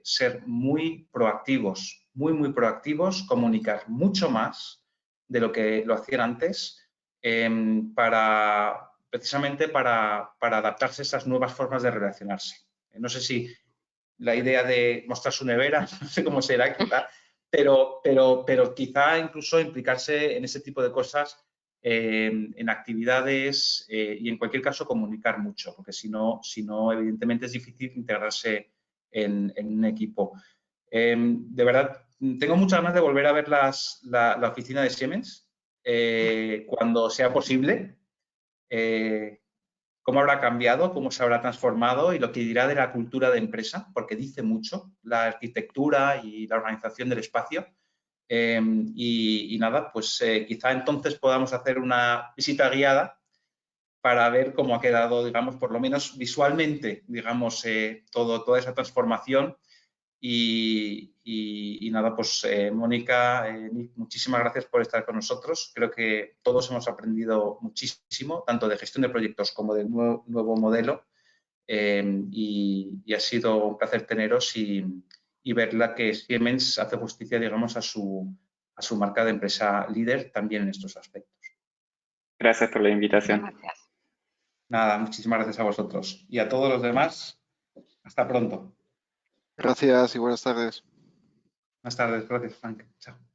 ser muy proactivos, muy proactivos, comunicar mucho más de lo que lo hacían antes, precisamente para adaptarse a estas nuevas formas de relacionarse. No sé si la idea de mostrar su nevera, no sé cómo será quizá, pero quizá incluso implicarse en ese tipo de cosas, en actividades y en cualquier caso comunicar mucho, porque si no evidentemente es difícil integrarse en un equipo. De verdad, tengo muchas ganas de volver a ver la oficina de Siemens cuando sea posible. Cómo habrá cambiado, cómo se habrá transformado y lo que dirá de la cultura de empresa, porque dice mucho la arquitectura y la organización del espacio. Y nada, pues quizá entonces podamos hacer una visita guiada para ver cómo ha quedado, digamos, por lo menos visualmente, digamos, toda esa transformación. Y nada, pues Mónica, Nick, muchísimas gracias por estar con nosotros. Creo que todos hemos aprendido muchísimo, tanto de gestión de proyectos como del nuevo modelo. Y ha sido un placer teneros y verla que Siemens hace justicia, digamos, a su marca de empresa líder también en estos aspectos. Gracias por la invitación. Gracias. Nada, muchísimas gracias a vosotros. Y a todos los demás, hasta pronto. Gracias y buenas tardes. Buenas tardes, gracias, Frank. Chao.